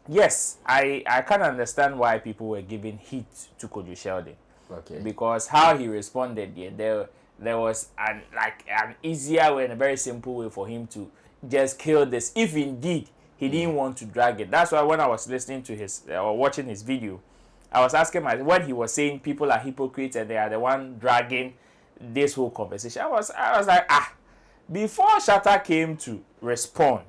Yes, I can understand why people were giving heat to Kwadwo Sheldon. Okay. Because how he responded, yeah, there was an easier way and a very simple way for him to just kill this, if indeed he didn't want to drag it. That's why when I was listening to his or watching his video, I was asking myself, when he was saying people are hypocrites and they are the one dragging this whole conversation, I was like, before Shatta came to respond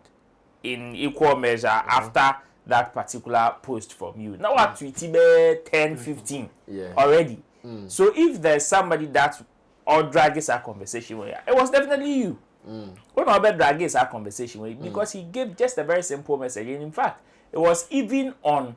in equal measure after that particular post from you, now what tweeted 10, 15 already. So if there's somebody that or drag our conversation with, it was definitely you. When I drag our conversation with, because he gave just a very simple message, and in fact, it was even on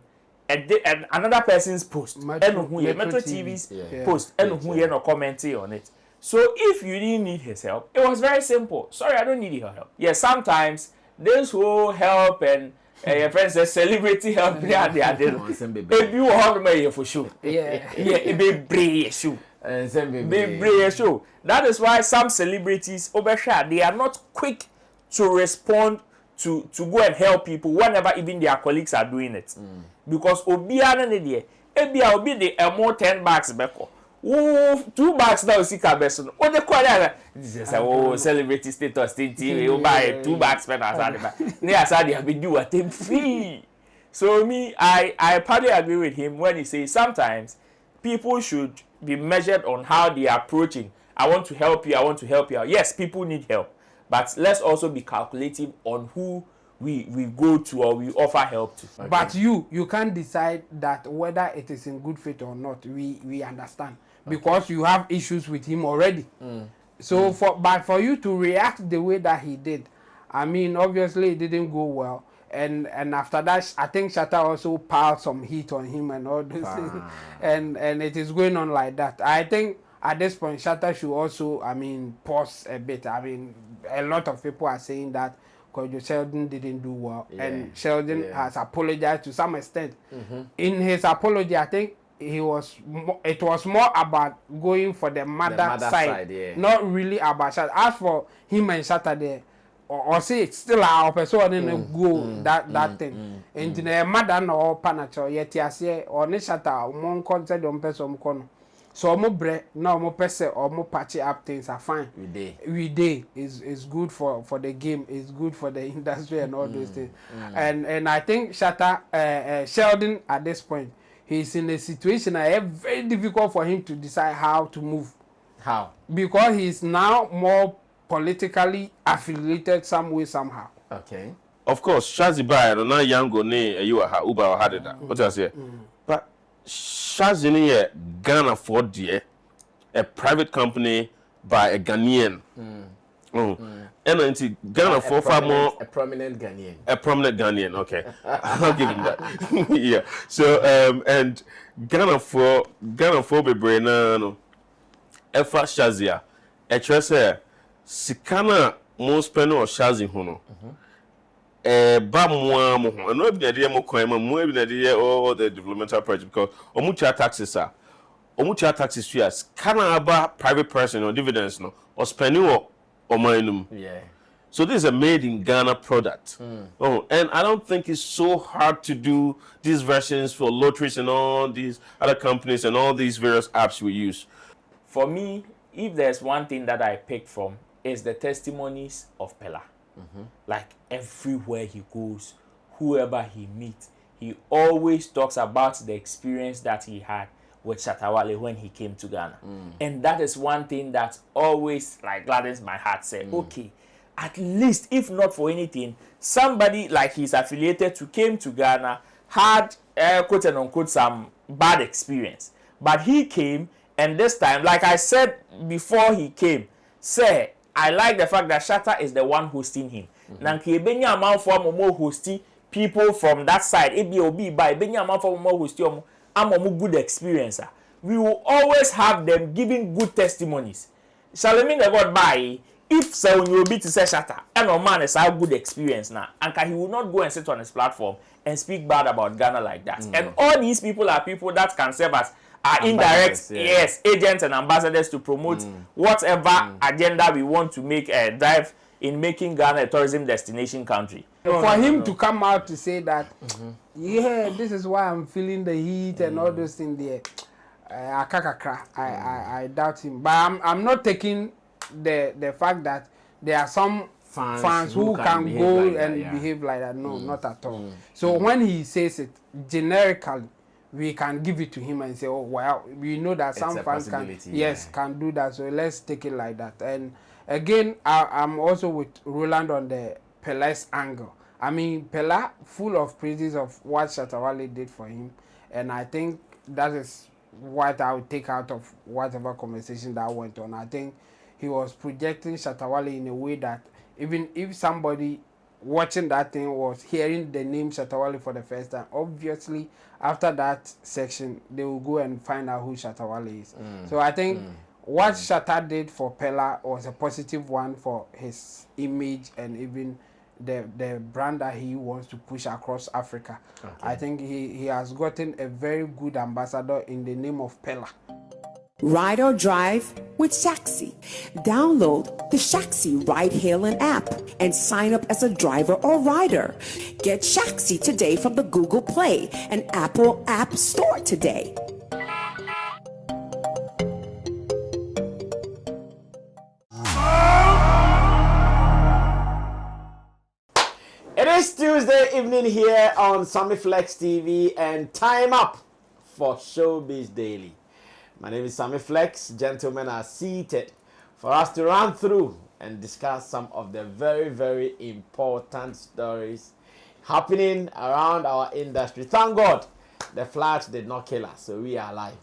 another person's post, Metro TV's post, and who no commenting on it. So if you didn't need his help, it was very simple. Sorry, I don't need your help. Yeah, sometimes those who help and your friends say celebrity help they are if you have me for sure. Yeah, it be brave show. Show. That is why some celebrities overshare, they are not quick to respond to go and help people whenever even their colleagues are doing it. Because obiana ne de ebia obi de more $10 beko. Oh, $2 now see cabeson. What the quite this is celebrity status TV. You buy $2 spend aside. Ne aside they be do at free. So me, I partly agree with him when he says sometimes people should be measured on how they are approaching. I want to help you. I want to help you. Yes, people need help, but let's also be calculative on who we go to or we offer help to. Okay. But you can't decide that whether it is in good faith or not. We understand. Because you have issues with him already. So for you to react the way that he did, I mean, obviously it didn't go well. And after that, I think Shatta also piled some heat on him and all those things. And it is going on like that. I think at this point, Shatta should also, I mean, pause a bit. I mean, a lot of people are saying that Kwadwo Sheldon didn't do well. And Sheldon has apologized to some extent. In his apology, I think it was more about going for the mother side, not really about Shatta. As for him and Shatta there, or say it's still our person in go that thing. And the mother no panacho yet yase or ne Shatta mon concert on person kono. So mo bre no mo pese or mo patch up things are fine. We day is good for the game, is good for the industry and all those things. And I think Shatta Sheldon at this point, he's in a situation very difficult for him to decide how to move. How? Because he's now more politically affiliated some way, somehow. Okay. Of course, Shaxi by no young go ne you are Uber or had that. What I say? But Shaxi ne Ghana for dear, a private company by a Ghanaian. And until Ghana for far more a prominent Ghanaian. A prominent Ghanaian, okay. I'll give him that. Yeah. So and Ghana for be brain no. Efa Shaxi a treasure Sikana most penny or Shaxi hono. Ba mo mo no be dey mo kwan mo be dey all the developmental project because omucha taxes are omucha taxes fees kana aba private person or dividends no or spending or minimum. Yeah. So this is a made in Ghana product. And I don't think it's so hard to do these versions for lotteries and all these other companies and all these various apps we use. For me, if there's one thing that I picked from, is the testimonies of Peller. Like everywhere he goes, whoever he meets, he always talks about the experience that he had with Shatta Wale when he came to Ghana. And that is one thing that always like gladdens my heart. Say, okay, at least if not for anything, somebody like he's affiliated to came to Ghana, had quote and unquote some bad experience. But he came, and this time, like I said before he came, say, I like the fact that Shatta is the one hosting him. Nanki ebenya amount for more hosting people from that side. Ebi by ebenya amount for more hosting amomu good experience. We will always have them giving good testimonies. Shall I mean the God by if so you will be to say Shatta and no man is a good experience now, and he will not go and sit on his platform and speak bad about Ghana like that. And all these people are people that can serve as indirect agents and ambassadors to promote whatever agenda we want to make drive in making Ghana a tourism destination country. For him to come out to say that, yeah, this is why I'm feeling the heat and all those things there, I doubt him. But I'm not taking the fact that there are some fans who can go like and behave like that. No, not at all. So when he says it generically, we can give it to him and say, oh well, we know that some fans can do that. So let's take it like that. And again, I'm also with Roland on the Peller's angle. I mean, Peller full of praises of what Shatta Wale did for him, and I think that is what I would take out of whatever conversation that went on. I think he was projecting Shatta Wale in a way that even if somebody watching that thing was hearing the name Shatta Wale for the first time, obviously after that section they will go and find out who Shatta Wale is. So I think what Shatta did for Peller was a positive one for his image and even the brand that he wants to push across Africa. I think he has gotten a very good ambassador in the name of Peller. Ride or drive with Shaxi. Download the Shaxi ride-hailing app and sign up as a driver or rider. Get Shaxi today from the Google Play and Apple App Store today. It is Tuesday evening here on Sammy Flex TV and time up for Showbiz Daily. My name is Sammy Flex. Gentlemen are seated for us to run through and discuss some of the very, very important stories happening around our industry. Thank God the floods did not kill us, so we are alive.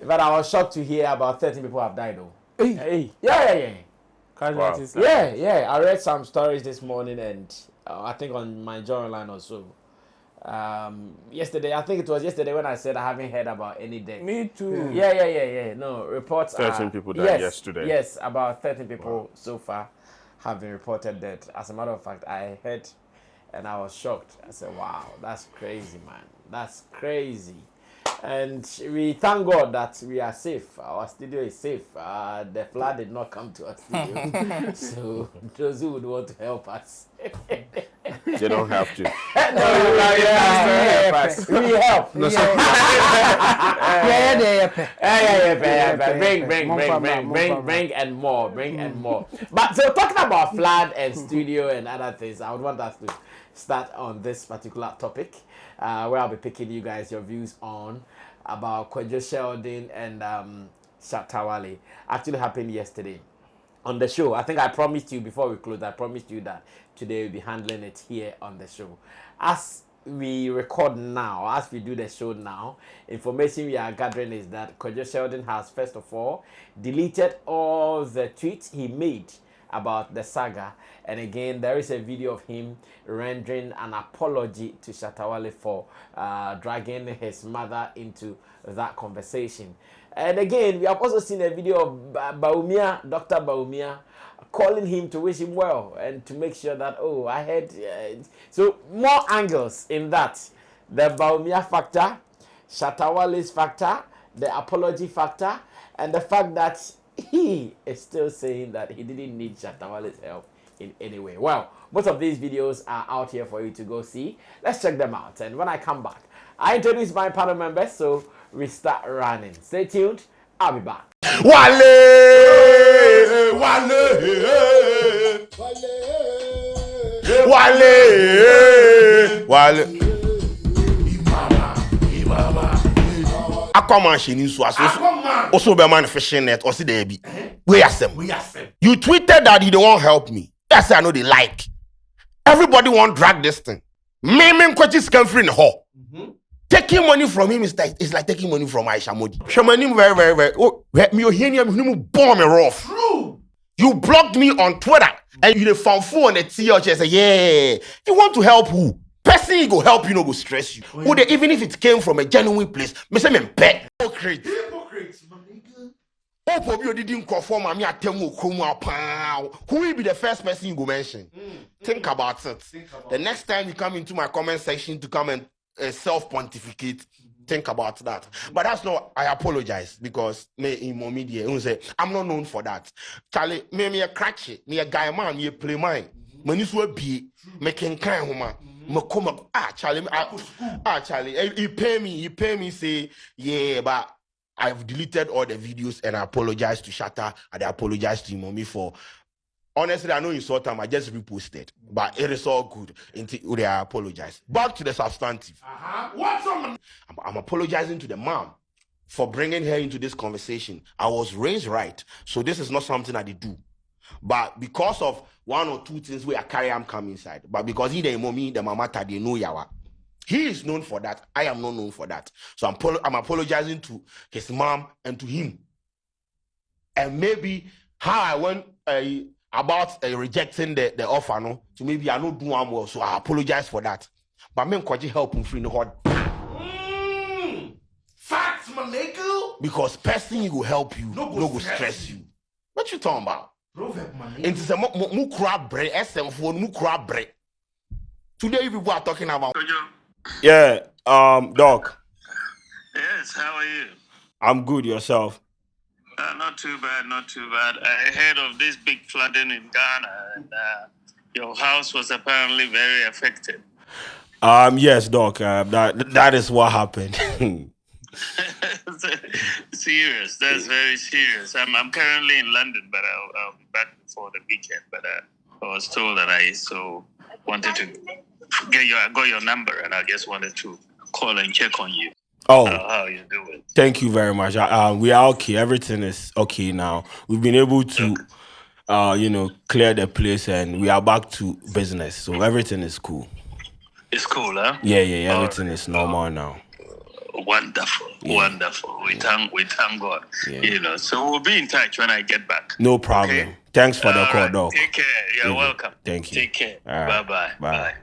But I was shocked to hear about 13 people have died though. Hey. Yeah. Casualties. Yeah. I read some stories this morning and I think on my journal line or so. Yesterday, I think it was yesterday when I said I haven't heard about any death. Me too. Yeah. No, reports 13 people died yesterday. Yes, about 13 people so far have been reported dead. As a matter of fact, I heard and I was shocked. I said, wow, that's crazy, man. That's crazy. And we thank God that we are safe. Our studio is safe. The flood did not come to our studio. So those who would want to help us, They don't have to. We help. Bring and more. But so talking about flood and studio and other things, I would want us to start on this particular topic, where I'll be picking you guys your views on about Kwadwo, Sheldon and Shatta Wale. Actually happened yesterday on the show. I think I promised you before we close, I promised you that today we'll be handling it here on the show. As we record now, as we do the show now, information we are gathering is that Kwadwo Sheldon has first of all deleted all the tweets he made about the saga, and again there is a video of him rendering an apology to Shatta Wale for dragging his mother into that conversation. And again we have also seen a video of Dr. Baumia calling him to wish him well and to make sure that, oh, I heard so more angles in that. The Baumia factor, Shatta Wale's factor, the apology factor, and the fact that he is still saying that he didn't need Shatta Wale's help in any way. Well, most of these videos are out here for you to go see. Let's check them out. And when I come back, I introduce my panel members, so we start running. Stay tuned. I'll be back. Wale. Aquaman shini so also be man fishing net or see there be. We ask them. You tweeted that you don't want help me. That's I know they like. Everybody want drag this thing. Me kwachis come free in ho. Taking money from him is like taking money from Aisha Modi. Shamanim very. Oh, me you hear me bomb me rough. True. You blocked me on Twitter and you found phone on the TH say, yeah. You want to help who? Person you go help you, no go stress you. Who they, even if it came from a genuine place, me say me pet. Hypocrites, my nigga. Hope you didn't conform me at Temu Kuma. Who will be the first person you go mention? Think about it. The next time you come into my comment section to come and self-pontificate, think about that. But that's not, I apologize because me in my media, say I'm not known for that. Charlie, me a cratchet, me a guy man, me a play mine. Mani so be making kind homa. Makoma Charlie, he pay me say, yeah, but I've deleted all the videos and I apologize to Shatta and I apologize to mommy for. Honestly, I know you saw time. I just reposted, but it is all good. Until they apologize. Back to the substantive. What's on? I'm apologizing to the mom for bringing her into this conversation. I was raised right, so this is not something that they do. But because of one or two things where I carry am come inside, but because he the mommy, the mama, they know yawa. He is known for that. I am not known for that. So I'm apologizing to his mom and to him. And maybe how I went about rejecting the offer, no. So maybe I don't do one well. So I apologize for that. But me could help him free no hard. Facts, my nigga. Because person you will help you, no go stress you. What you talking about? Into some mu crab bread, SM4 mu crab bread. Today people are talking about. Yeah, Doc. Yes, how are you? I'm good. Yourself? Not too bad, not too bad. I heard of this big flooding in Ghana, and your house was apparently very affected. Yes, Doc. That is what happened. Serious. That's very serious. I'm currently in London, but I'll be back before the weekend. But I was told that I wanted to I got your number, and I just wanted to call and check on you. Oh, how you doing? Thank you very much. We are okay. Everything is okay now. We've been able to, clear the place, and we are back to business. So everything is cool. It's cool, huh? Yeah. Everything is normal now. Wonderful. We thank God. Yeah. So we'll be in touch when I get back. No problem. Okay? Thanks for the call, Doc. Take care. You're welcome. Thank you. Take care. Right. Bye.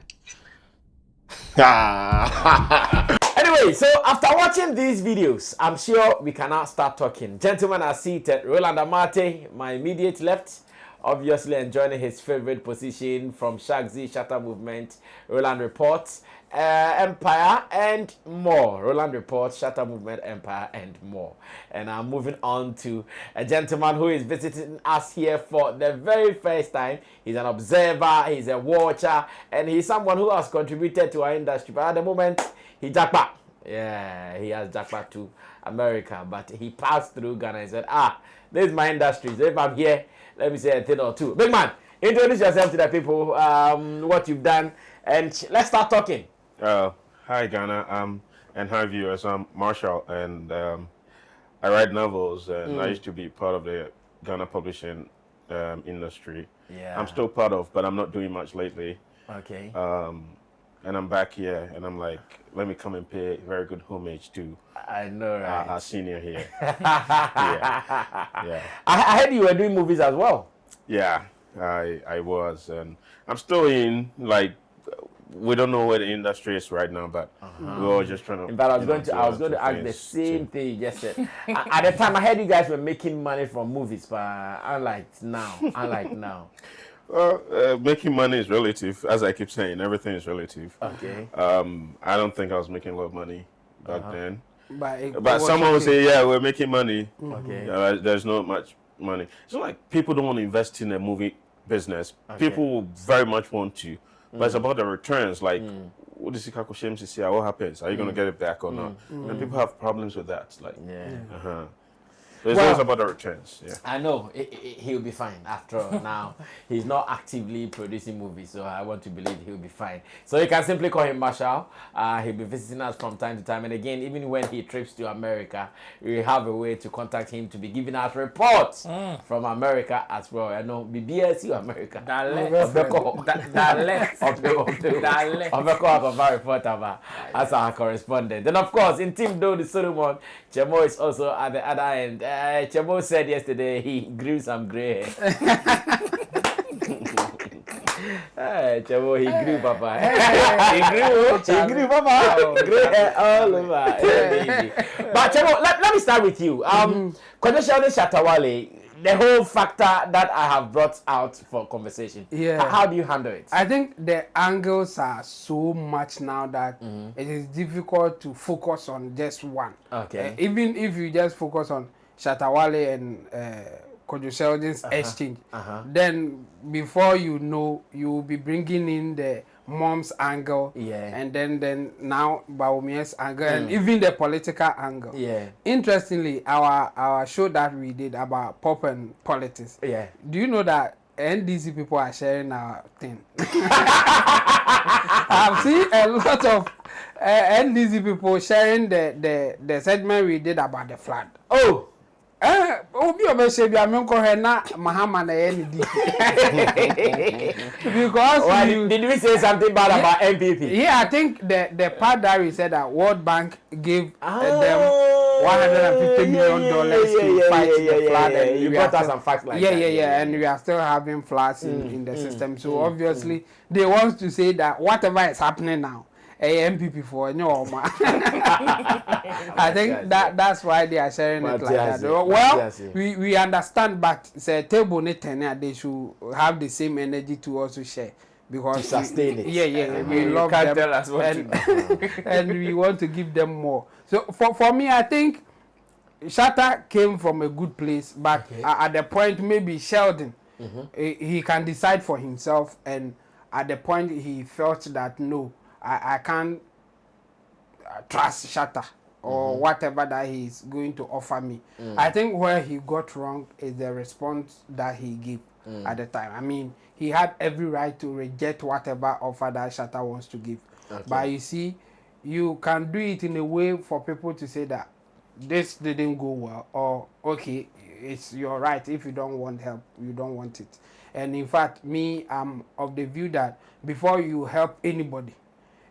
Anyway, so after watching these videos, I'm sure we can now start talking. Gentlemen are seated. Roland Amate, my immediate left, obviously enjoying his favorite position from Shaxi, Shatta Movement, Roland Reports, Empire, and more. Roland Reports, Shatta Movement, Empire, and more. And I'm moving on to a gentleman who is visiting us here for the very first time. He's an observer, he's a watcher, and he's someone who has contributed to our industry. But at the moment, he jackpot. Yeah, he has jackpot to America, but he passed through Ghana and said, this is my industry. So if I'm here, let me say a thing or two. Big man, introduce yourself to the people, what you've done, and let's start talking. Hi, Ghana, and hi, viewers. I'm Marshall, and I write novels, and I used to be part of the Ghana publishing industry. Yeah. I'm still part of, but I'm not doing much lately. Okay. And I'm back here, and I'm like, let me come and pay very good homage to I know, right? Our senior here. Yeah. I heard you were doing movies as well. Yeah, I was, and I'm still in, like, we don't know where the industry is right now, but we're all just trying to. In fact, I was going to ask the same thing you just said. At the time, I heard you guys were making money from movies, but unlike now. Well, making money is relative, as I keep saying. Everything is relative. Okay. I don't think I was making a lot of money back then. But someone will say, yeah, we're making money. Okay. There's not much money. It's not like people don't want to invest in a movie business. Okay. People very much want to. But it's about the returns. Like, what is Sikako Shem to see? What happens? Are you going to get it back or not? And people have problems with that. Like, It's always about the returns. Yeah. I know he'll be fine. After all, now he's not actively producing movies, so I want to believe he'll be fine. So you can simply call him Marshall. He'll be visiting us from time to time, and again, even when he trips to America, we have a way to contact him to be giving us reports from America as well. I know BBSU America. As our correspondent. Then of course, in Team Do the Solomon, Chemo is also at the other end. Chemo said yesterday he grew some grey hair. Chemo, he grew, Papa. He grew, Papa. Grey hair all over. But Chemo, let me start with you. Kwadwo Sheldon Shatta Wale, the whole factor that I have brought out for conversation. Yeah. How do you handle it? I think the angles are so much now that it is difficult to focus on just one. Okay. Even if you just focus on Shatta Wale and Kwadwo Sheldon's exchange. Then before you know, you will be bringing in the mom's angle, and then now Baomia's angle, and even the political angle. Interestingly, our show that we did about pop and politics. Do you know that NDC people are sharing our thing? I've seen a lot of NDC people sharing the segment we did about the flood. Oh. Obi obesebia menko he na Mahama na ye ni because did we say something bad about MPP? Yeah, I think the part that we said that World Bank gave them $150 million to fight the flood, and you got us some facts like that. And we are still having floods in the system. So obviously they want to say that whatever is happening now, MPP for no. I think that's why they are sharing it like that. Well, we understand, but say table they should have the same energy to also share, because to sustain it. We love them, tell us what to do. and we want to give them more. So for me, I think Shatta came from a good place, but at the point maybe Sheldon, he can decide for himself, and at the point he felt that no, I can't trust Shatta or whatever that he's going to offer me. I think where he got wrong is the response that he gave at the time. I mean, he had every right to reject whatever offer that Shatta wants to give. But you see, you can do it in a way for people to say that this didn't go well, or okay, it's your right. If you don't want help, you don't want it. And in fact, me, I'm of the view that before you help anybody,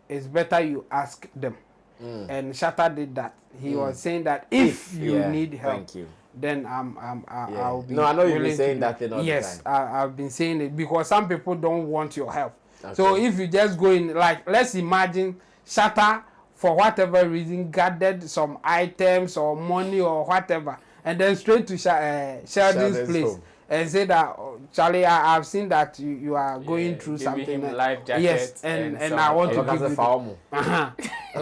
it's better you ask them. And Shatta did that. He was saying that if you need help, then I'll be. No, I know you've been saying that thing all the time. Yes, I've been saying it because some people don't want your help. So if you just go in, like, let's imagine Shatta, for whatever reason, gathered some items or money or whatever, and then straight to Sheldon's place. Home. And say that, Charlie, I've seen that you are going through something. Life jacket. Yes, and I want to give you.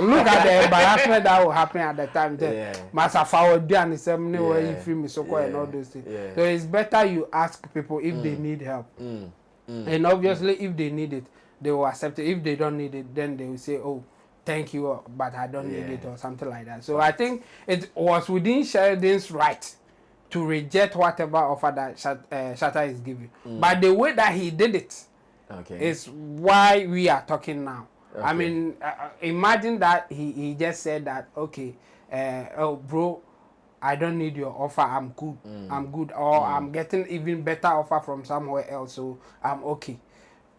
Look at the embarrassment that will happen at the time. Masa forward and the same way you free me so and all those things. So it's better you ask people if they need help. And obviously, if they need it, they will accept it. If they don't need it, then they will say, "Oh, thank you, but I don't need it," or something like that. So I think it was within Sheldon's right to reject whatever offer that Shatta is giving. But the way that he did it is why we are talking now. I mean, imagine that he just said that, okay, oh, bro, I don't need your offer, I'm good. I'm good. Or I'm getting even better offer from somewhere else, so I'm okay.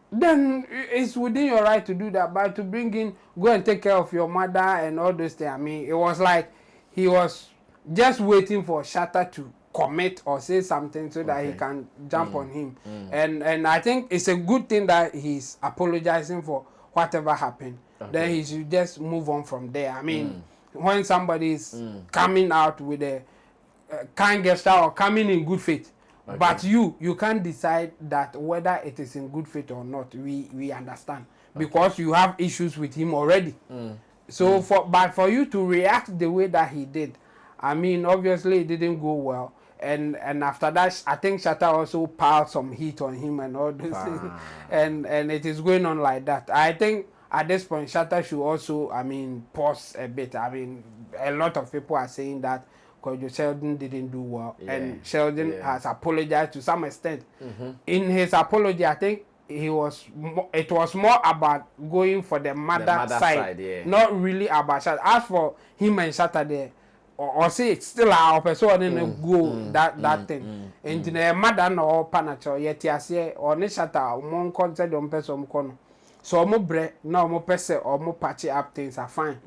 Then it's within your right to do that. But to bring in, go and take care of your mother and all those things, I mean, it was like he was just waiting for Shatta to commit or say something so that he can jump on him. And I think it's a good thing that he's apologizing for whatever happened. Then he should just move on from there. I mean, when somebody is coming out with a kind gesture or coming in good faith, but you can't decide that whether it is in good faith or not. We understand because you have issues with him already. So but for you to react the way that he did, I mean, obviously it didn't go well. And after that, I think Shatta also piled some heat on him and all those things. And it is going on like that. I think at this point, Shatta should also, I mean, pause a bit. I mean, a lot of people are saying that Kwadwo Sheldon didn't do well. And Sheldon has apologized to some extent. In his apology, I think it was more about going for the mother side. Not really about Shatta. As for him and Shatta there, or say it's still our person in go that thing. And the mother no panacho yet yase or ne Shatta mon content on person kono. So mo bre no mo person or mo patchy up things are fine.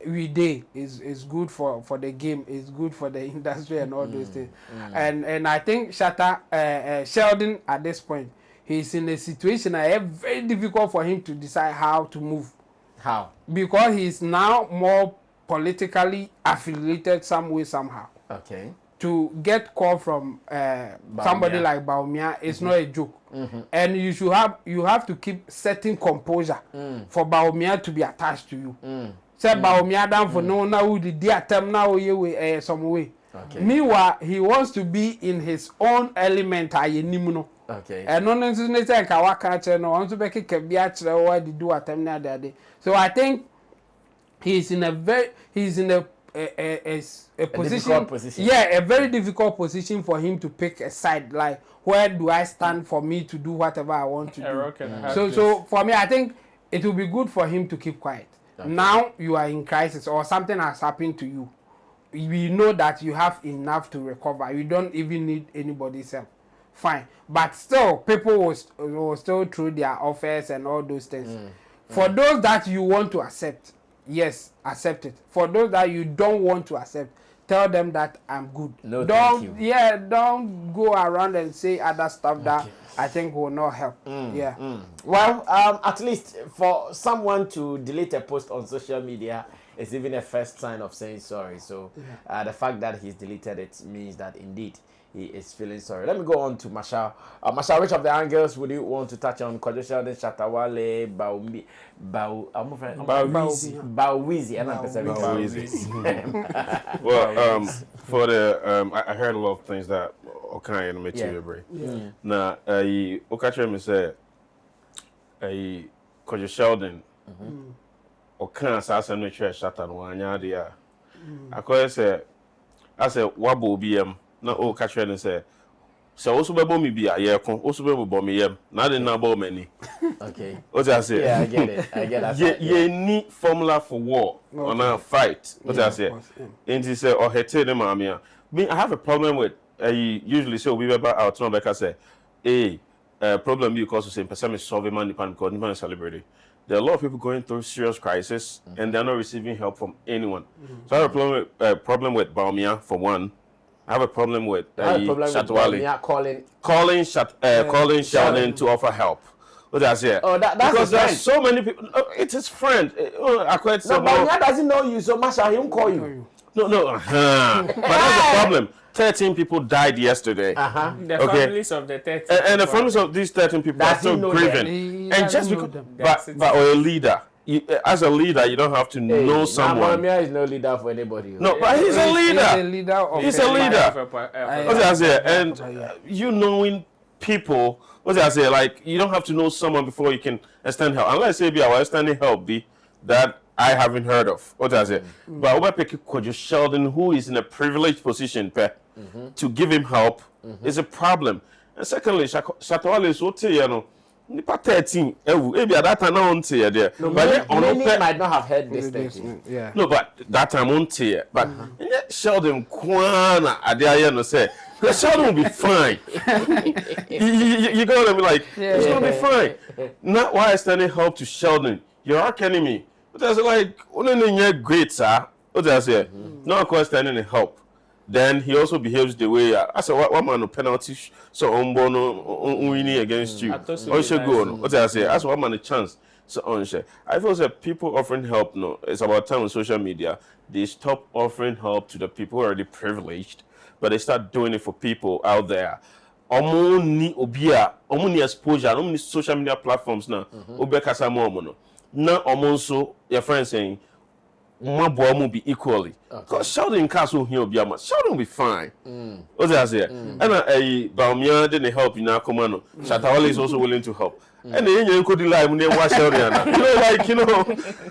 We day is good for the game, is good for the industry and all those things. And I think Shatta Sheldon at this point, he's in a situation very difficult for him to decide how to move. How? Because he's now more politically affiliated some way somehow. To get call from somebody like Baumia is not a joke. And you have to keep certain composure for Baumia to be attached to you. Say Baumia down for no now the attempt now some way. Okay. Meanwhile, he wants to be in his own element. Okay. And no say kawaka no want to be kebia why did do attempt the other day. So I think he's in a position. Yeah, a very difficult position for him to pick a side. Like, where do I stand for me to do whatever I want to do? So for me, I think it will be good for him to keep quiet. Okay. Now you are in crisis or something has happened to you. We know that you have enough to recover. You don't even need anybody's help. Fine. But still, people will still through their offers and all those things. For those that you want to accept, yes, accept it. For those that you don't want to accept, tell them that I'm good. No, thank you. Yeah, don't go around and say other stuff that I think will not help. Well, at least for someone to delete a post on social media is even a first sign of saying sorry. So the fact that he's deleted it means that indeed he is feeling sorry. Let me go on to Marshall. Marshall, which of the angles would you want to touch on? Kwadwo, Sheldon, Shatta, Wale, Bawizi, and I'm Well, for the I heard a lot of things that okay in the material. Now, Okache me say, Kwadwo Sheldon, okay, assassin no church Shatta no anya dia. I say, wabo BM. Na o catch and say so also be me be a also be bomb me na dey na bomb many. Okay. What I say? Yeah, I get it. You need formula for war on a fight. What I say? And he say or hete them amia. Me I have a problem with usually say we be out no because say problem because say person is solving man depend because no celebrity. There are a lot of people going through serious crisis and they're not receiving help from anyone. So I have a problem with Baumia for one. I have a problem with Shatta calling Sheldon to offer help. What I say? Oh, that's because there are so many people. It's his friend. I quite say. No, but doesn't know you, so Masha, he won't call you. No. But that's the problem. 13 people died yesterday. The families of the 13. And the families of these 13 people are still grieving. And just because, but or a leader. As a leader, you don't have to know someone. Mamia is no leader for anybody. No, but he's a leader. He's a leader. What I say? And you knowing people, what I say? Like you don't have to know someone before you can extend help. Unless say be our extending help be that I haven't heard of. What I say? But over pick Kwadwo Sheldon, who is in a privileged position, to give him help is a problem. And secondly, Shatta Wale is what you know. Nipa 13 maybe at that time I won't say there. No, but many might not have heard this thing. Yeah. No, but that time I won't say but Sheldon Kwana Adia no say Sheldon will be fine. You're gonna be like it's gonna be fine. Not why I standing help to Sheldon. You're our enemy. But that's like only great sir. What I say? No of course standing help. Then he also behaves the way I said what man no penalty so on winning against you. Or should go on. What I say? That's what man a chance. So on share. I feel that people offering help it's about time on social media. They stop offering help to the people who are already privileged, but they start doing it for people out there. Omuni exposure, omuni social media platforms now. Obekasa mo. Now omonso your friend saying will be equally. Because Sheldon Castle here will be Sheldon will be fine. What did I say? And Baumia didn't help you now, Commando. Shatta Wale is also willing to help. And then you could lie when they watch Sheldon. Then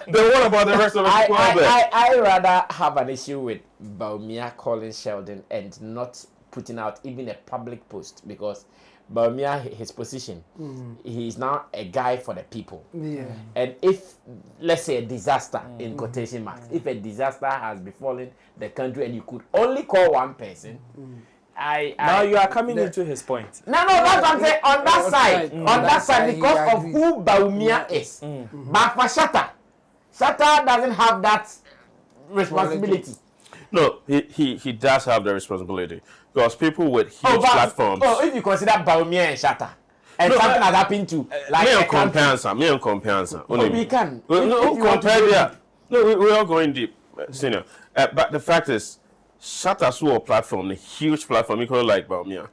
what about the rest of the people out there? I rather have an issue with Baumia calling Sheldon and not putting out even a public post because Baumia, his position, he's now a guy for the people. Yeah. And if, let's say, a disaster, in quotation marks, if a disaster has befallen the country and you could only call one person, now you are coming into his point. No, that's what I'm saying. On that side, because of who Baumia is. But for Shatta doesn't have that responsibility. No, he does have the responsibility. Because people with huge platforms. If you consider Baumia and Shatta, and something has happened to like me and comparison. We can. No, compare there. No, we're all going deep, senior. But the fact is, Shatta saw a platform, a huge platform, equally like Baumia.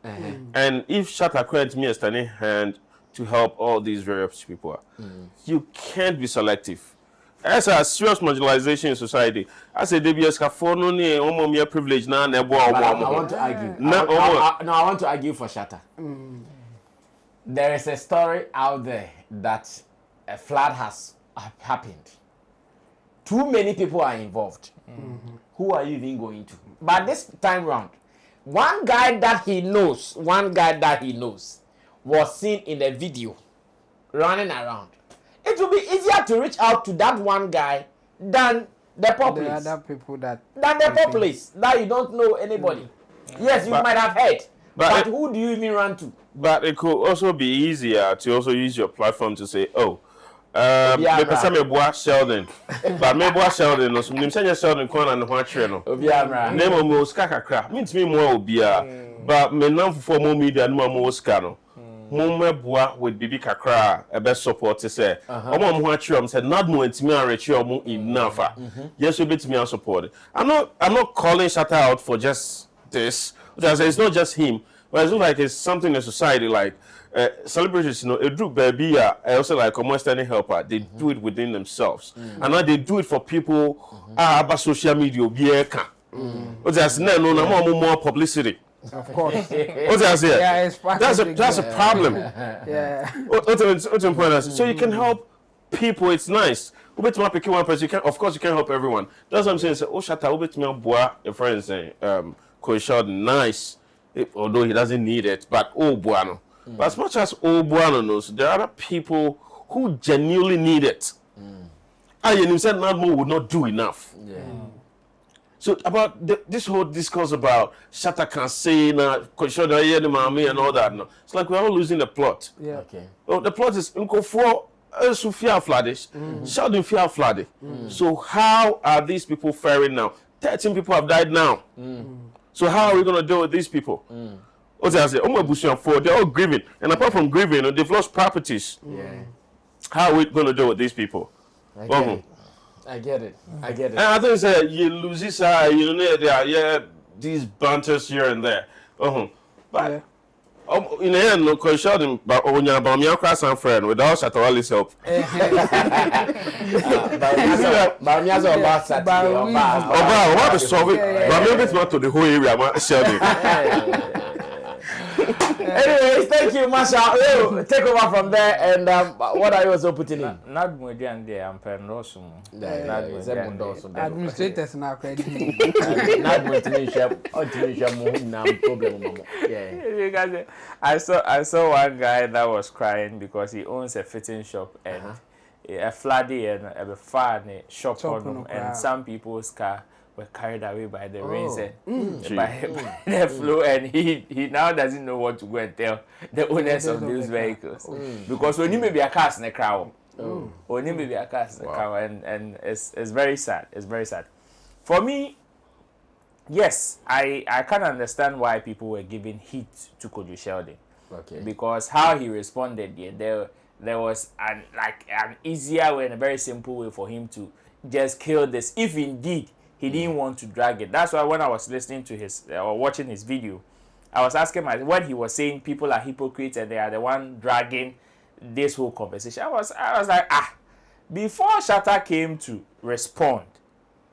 And if Shatta creates me a standing hand to help all these various people, you can't be selective. As a serious marginalization in society. I say DBS ka for no ne omo me privilege na na ebo I omo. want to argue. No, I want to argue for Shatta. There is a story out there that a flood has happened. Too many people are involved. Who are you even going to? But this time round, one guy that he knows was seen in a video running around. It will be easier to reach out to that one guy than the populace. The other people that you don't know anybody. Yes, you might have heard. But who do you even run to? But it could also be easier to also use your platform to say, oh, me boy Sheldon. But me boy Sheldon no so nim say Sheldon kon na ho atwere no. Name mo ska kakra. Means me mo obia. But me nam for more media no mo ska no. Mo meboa with bibi kakra e be support say. Omo mo atwere am say not mo ntimi anreche omo enough. Yes we betimi an support. I'm not calling Shatta out for just this. It's not just him. But it's not like it's something in society like celebrities, a group baby, I also like almost any helper. They do it within themselves, and now they do it for people. About social media, that's more publicity. Of course. Yeah, that's a problem. Yeah. What's important? So you can help people. It's nice. One person, of course, you can't help everyone. That's what I'm saying. Oh, Shatta, boy, your friend saying, Sheldon, nice. Although he doesn't need it, but bueno. But as much as bueno knows, there are other people who genuinely need it. You said Nadmo would not do enough. Yeah. So about this whole discourse about Shatta can say na Sheldon and all that. No, it's like we're all losing the plot. Yeah. Okay. Oh, the plot is Unko for Sufia flooded, Sheldon fear flooded. So how are these people faring now? 13 people have died now. So how are we going to deal with these people? They're all grieving. And apart from grieving, they've lost properties. Yeah. How are we going to deal with these people? I get it. And I think you lose this, these banters here and there. But in the end, no question about your class and friend without Shatta help. About to solve it, but maybe it's not to the whole area, Sheldon. Anyways, thank you, Masha. Take over from there, and what are you also putting in? Not more than the Ampernosum. Administrators now credit. Not going to make problem. Yeah. I saw one guy that was crying because he owns a fitting shop and a flooding and a fan shop on him, and some people's car were carried away by the rains and by the flow, and he now doesn't know what to go and tell the owners of these vehicles because when you may be a cast in the crowd, when you may be a cast in the crowd, and it's very sad. It's very sad. For me, yes, I can understand why people were giving heat to Kwadwo Sheldon. Okay. Because how he responded, there was an easier way and a very simple way for him to just kill this if indeed he didn't want to drag it. That's why when I was listening to his or watching his video, I was asking myself when he was saying people are hypocrites and they are the one dragging this whole conversation. I was like, before Shatta came to respond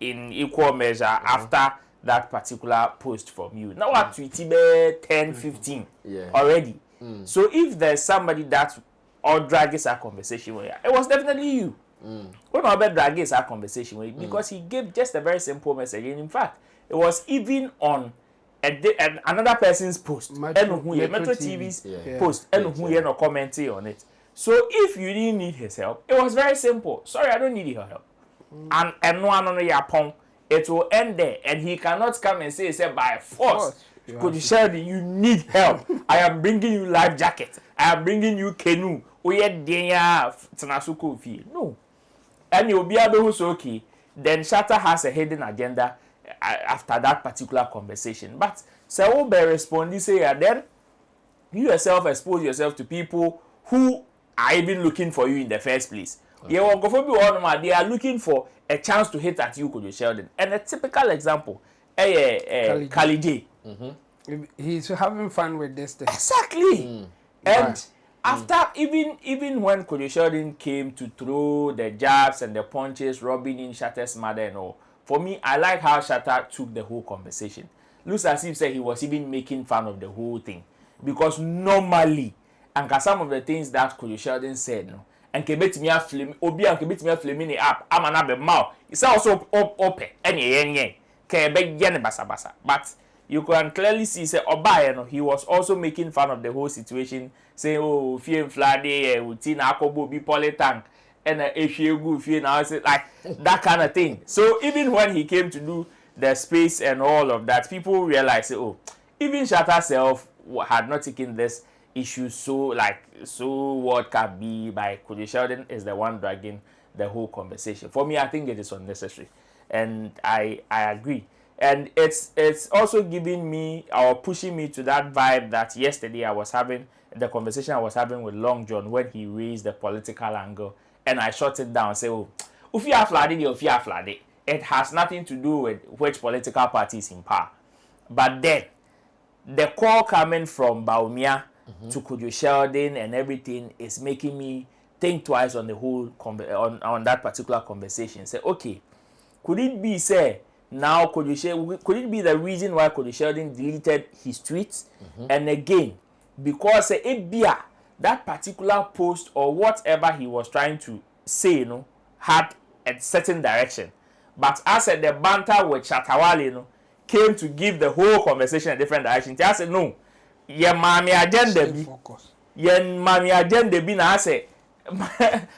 in equal measure after that particular post from you, now at tweeted 10, 15 already. So if there's somebody that or drags our conversation with, it was definitely you. When I bet drags our conversation with, because he gave just a very simple message, and in fact, it was even on another person's post, Metro TV's post, and who you commenting on it. So if you didn't need his help, it was very simple. Sorry, I don't need your help. And no one on your pong, it will end there, and he cannot come and say by force. Kwadwo Sheldon, you need help. I am bringing you life jacket. I am bringing you canoe. No. And you'll be able to okay. Then Shatta has a hidden agenda after that particular conversation. But so will be responding say then you yourself expose yourself to people who are even looking for you in the first place. They are looking for a chance to hit at you, Kwadwo Sheldon. And a typical example, Khalid. He's having fun with this thing. Exactly. And after even when Kwadwo Sheldon came to throw the jabs and the punches, rubbing in Shatta's mother and all, for me, I like how Shatta took the whole conversation. Looks as if he was even making fun of the whole thing. Because normally, and some of the things that Kwadwo Sheldon said, no, and kebet me a flame, obi and kebet me a flame in the app, I'm an abe mouth. It's also open, any, kebe yen basa basa. But you can clearly see, say, Oba, no, he was also making fun of the whole situation, saying, oh, fear and flade, routine, akobo, be polytank, and if you go, fear now, like that kind of thing. So even when he came to do the space and all of that, people realized, oh, even Shatta self had not taken this issue so what can be by Kwadwo Sheldon is the one dragging the whole conversation. For me, I think it is unnecessary, and I agree. And it's also giving me or pushing me to that vibe that yesterday I was having, the conversation I was having with Long John when he raised the political angle, and I shut it down, say, oh, if you have flooded, it has nothing to do with which political party is in power. But then the call coming from Bawumia to Kwadwo Sheldon and everything is making me think twice on the whole on that particular conversation. Say, okay, could it be say now could it be the reason why Kwadwo Sheldon deleted his tweets? And again, because that particular post or whatever he was trying to say, had a certain direction. But as said, the banter with Shatta came to give the whole conversation a different direction. I said, no, your mommy agenda be. Your mommy agenda be now. I say,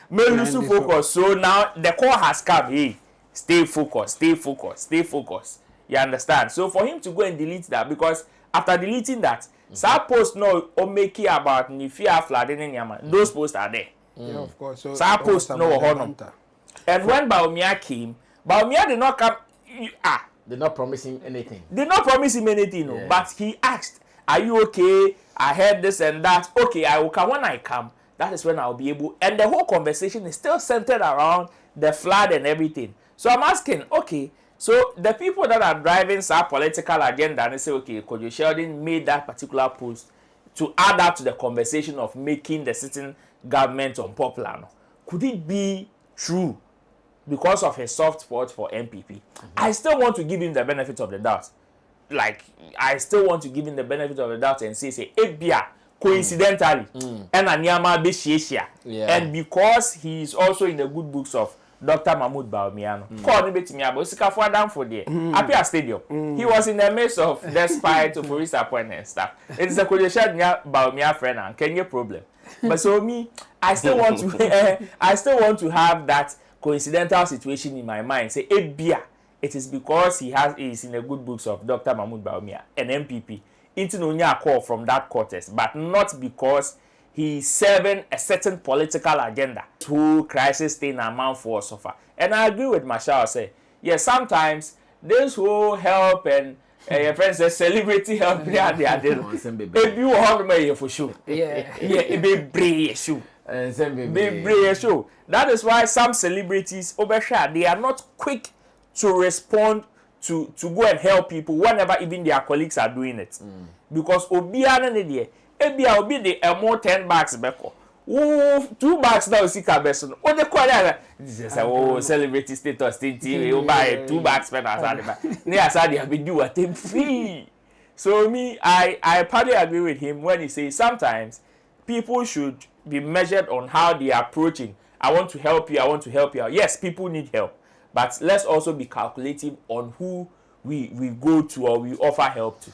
me lose focus. So now the call has come. Hey, stay focused, stay focused, stay focused. You understand? So for him to go and delete that, because after deleting that, some post no omeki about Nifia flooding in Yaman. Those posts are there. Yeah, of course. So some post no honor. And when Bawumia came, Bawumia did not come. They're not promising anything. Did not promise him anything, no. But he asked, "Are you okay? I heard this and that. Okay, I will come. When I come, that is when I'll be able." And the whole conversation is still centered around the flood and everything. So I'm asking, okay, so the people that are driving some political agenda and they say, okay, Kwadwo Sheldon made that particular post to add up to the conversation of making the sitting government unpopular. No? Could it be true? Because of his soft spot for MPP, I still want to give him the benefit of the doubt. Like, I still want to give him the benefit of the doubt and say, Ebia, coincidentally, and Anyama Beshieshia. And because he is also in the good books of Dr. Mahmoud Bawumia, call me to me about Sikafu down for there. Apia Stadium. He was in the midst of despite of police appointment and stuff. It is a Kwadwo Sheldon Bawumia friend and Kenya problem. But so me, I still want to have that coincidental situation in my mind. Say, Ebia, it is because he is in the good books of Dr. Mahmoud Bawumia, an MPP, into Nonya call from that quarters, but not because he is serving a certain political agenda to crisis thing amount for suffer. And I agree with Marshall. Say, yes, sometimes this will help and your friend says celebrity help me at the other. If you hold me for sure. Yeah, it be brave show. Show. That is why some celebrities overshare. They are not quick to respond to go and help people whenever even their colleagues are doing it. Because Obiana ne Ebia obi the more 10 bags beko. Oh, 2 bags now sika beso. Oh, the kwala. This is celebrity status TV. You buy 2 bags spend aside ba. Ne aside be do at him free. So me, I partly agree with him when he says sometimes people should be measured on how they are approaching. I want to help you. I want to help you out. Yes, people need help, but let's also be calculative on who we go to or we offer help to.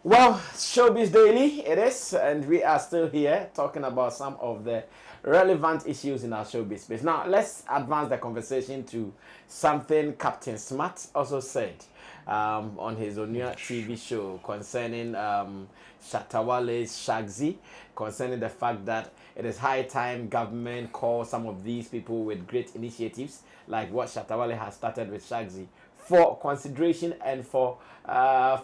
Well, Showbiz Daily it is, and we are still here talking about some of the relevant issues in our showbiz space. Now, let's advance the conversation to something Captain Smart also said on his Onya TV show concerning Shatta Wale's Shaxi, concerning the fact that it is high time government call some of these people with great initiatives like what Shatta Wale has started with Shaxi for consideration and for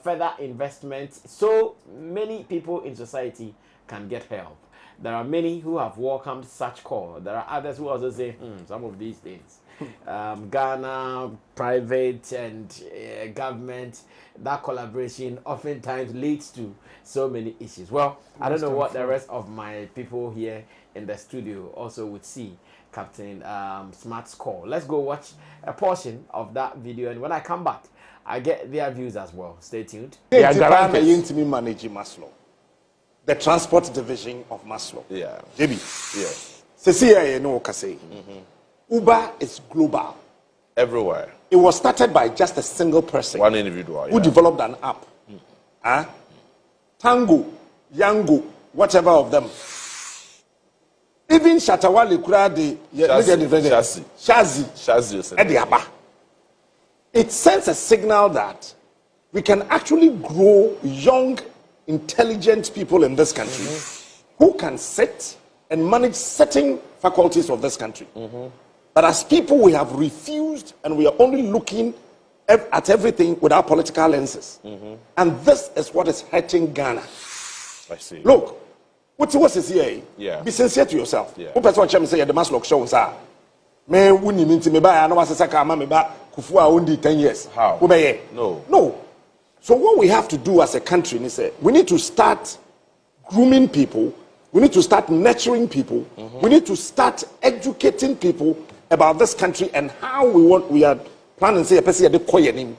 further investment, so many people in society can get help. There are many who have welcomed such call. There are others who also say, some of these things Ghana, private and government, that collaboration oftentimes leads to so many issues. Well, I don't know what the rest of my people here in the studio also would see Captain Smart's call. Let's go watch a portion of that video, and when I come back, I get their views as well. Stay tuned. They are guaranteed manage Maslow, the transport division of Maslow. Yeah. JB. Yeah. CCA, no, say. Uber is global. Everywhere. It was started by just a single person. One individual. Who developed an app. Tango, Yango, whatever of them. Even Shatta Wale Shaxi. It sends a signal that we can actually grow young, intelligent people in this country who can sit and manage certain faculties of this country. But as people, we have refused and we are only looking at everything without political lenses. And this is what is hurting Ghana. I see. Look, what's here? Yeah. Be sincere to yourself. Yeah. Who person chame say the Maslow show sir. Me wuni minti me ba no wasesa ka ma me ba kufu a undi 10 years. How? No. So what we have to do as a country is we need to start grooming people. We need to start nurturing people. We need to start educating people about this country and how we are planning say a person de koyenim.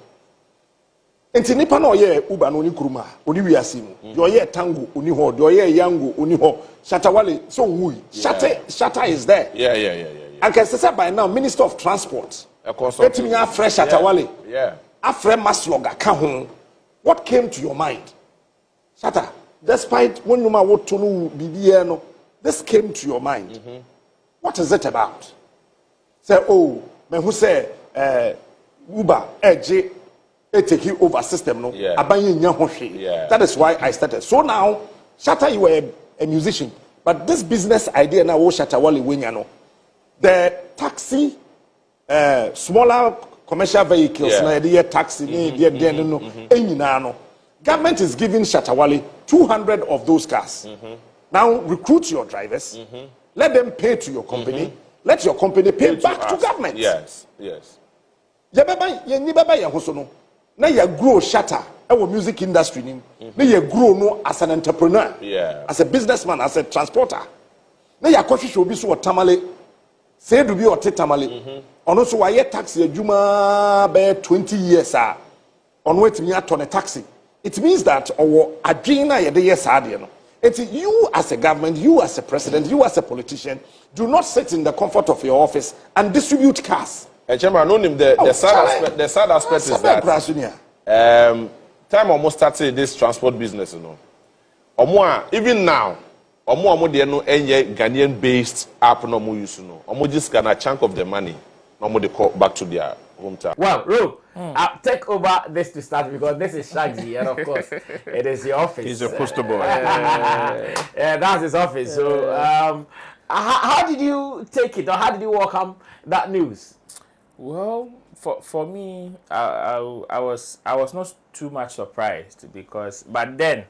Enti nipa na oye Uber no ni kuruma oni wiase mu de oye Tango oni ho de oye Yango oni ho Shatta Wale so wui Shatta is there. Yeah. And can say by now Minister of Transport let me afresh Shatta Wale afresh Maslow ka ho. What came to your mind? Shatta, despite when you what to no bibiye no, this came to your mind. What is it about? Say oh me who say Uber eje take over system no that is why I started. So now Shatta, you were a musician, but this business idea now Shatta Wale wenya no, the taxi smaller commercial vehicles na the taxi no government is giving Shatta Wale 200 of those cars. Now recruit your drivers, let them pay to your company, let your company pay back to government. Yes. Now you grow Shatta our music industry now you grow no as an entrepreneur, as a businessman, as a transporter. Now you coffee show be so tamale say do be or tamale on also why taxi juma be 20 years on wait me at on a taxi. It means that our adrena ye de yes no. It's you as a government, you as a president, you as a politician do not sit in the comfort of your office and distribute cars. And Chairman, the sad aspect is that time almost started this transport business, you know. Even now, they no Ghanaian based app no more use, you know. Just get a chunk of the money, no they call back to their hometown. Well, Ro, I'll take over this to start because this is Shaxi, and of course, it is your office. He's a poster boy. Yeah, that's his office. So, how did you take it, or how did you welcome that news? Well, for me, I was not too much surprised but then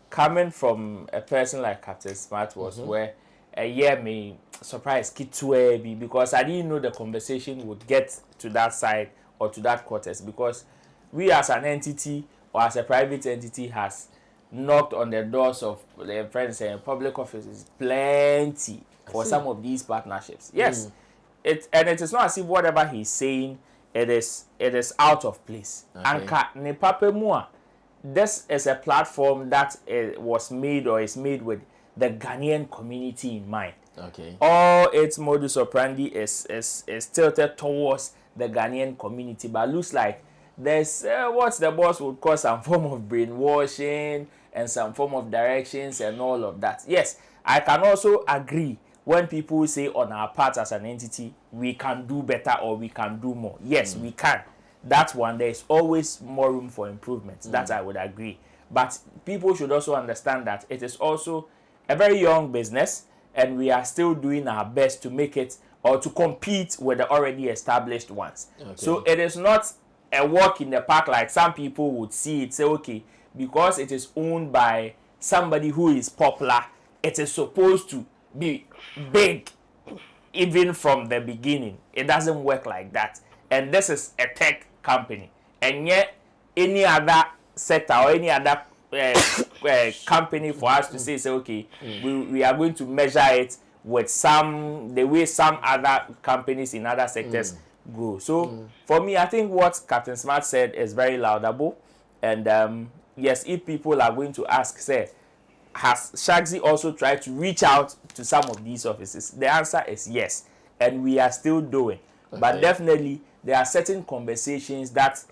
coming from a person like Captain Smart was where a year me surprised because I didn't know the conversation would get to that side or to that quarters, because we as an entity or as a private entity has knocked on the doors of the friends and public offices plenty for some of these partnerships. Yes. It is not as if whatever he's saying it is out of place. Okay. This is a platform that was made or is made with the Ghanaian community in mind. Okay. All its modus operandi is tilted towards the Ghanaian community, but looks like there's what the boss would call some form of brainwashing and some form of directions and all of that. Yes, I can also agree when people say on our part as an entity, we can do better or we can do more. Yes, we can. That's one. There is always more room for improvement. That I would agree. But people should also understand that it is also a very young business and we are still doing our best to make it or to compete with the already established ones. Okay. So it is not a walk in the park like some people would see it, say, okay, because it is owned by somebody who is popular, it is supposed to be big. even from the beginning, it doesn't work like that. And this is a tech company, and yet any other sector or any other company for us to say okay, we are going to measure it with the way some other companies in other sectors grow. So for me, I think what Captain Smart said is very laudable. And yes, if people are going to ask, say, has Shaxi also tried to reach out to some of these offices? The answer is yes, and we are still doing. Okay. But definitely, there are certain conversations that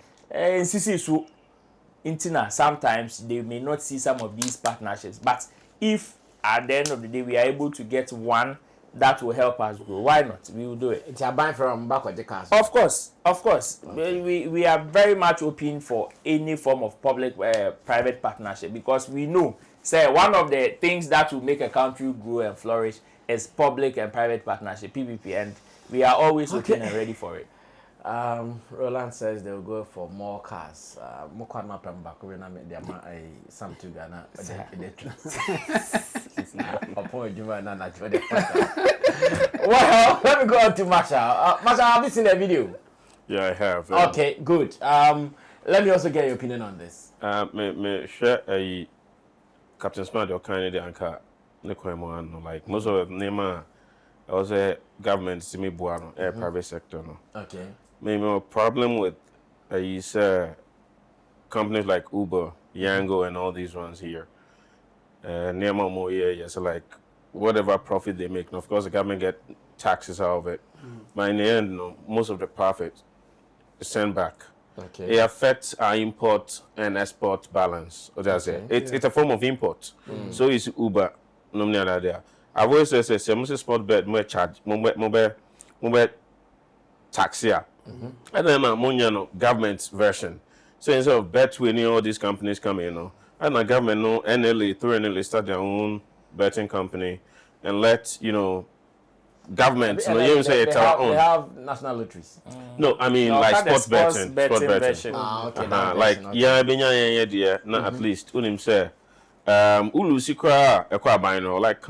sometimes they may not see some of these partnerships. But if at the end of the day we are able to get one that will help us grow, why not? We will do it. It's a buy from back of the castle. Of course. Okay. We are very much open for any form of public-private partnership, because we know, say, one of the things that will make a country grow and flourish is public and private partnership, PPP, and we are always open and ready for it. Roland says they'll go for more cars. Well, let me go on to Masha. Masha, have you seen the video? Yeah, I have. Okay, good. Let me also get your opinion on this. Me share a Captain Smart your kind of anchor. Like most of the name, I was a government semi buano, private sector. No. Okay. Maybe a problem with companies like Uber, Yango, and all these ones here. So like whatever profit they make, and of course the government get taxes out of it. But in the end, most of the profit is sent back. Okay. It affects our import and export balance. It's a form of import. So it's Uber. I've always said, "Most sport bet more charge, more taxi." And then government version. So instead of betting, all these companies come in, and the government NLA through NLA start their own betting company and let governments they have national lotteries. No, I mean like sports betting. Okay. Like at least unim say ulusi kwa ekwa like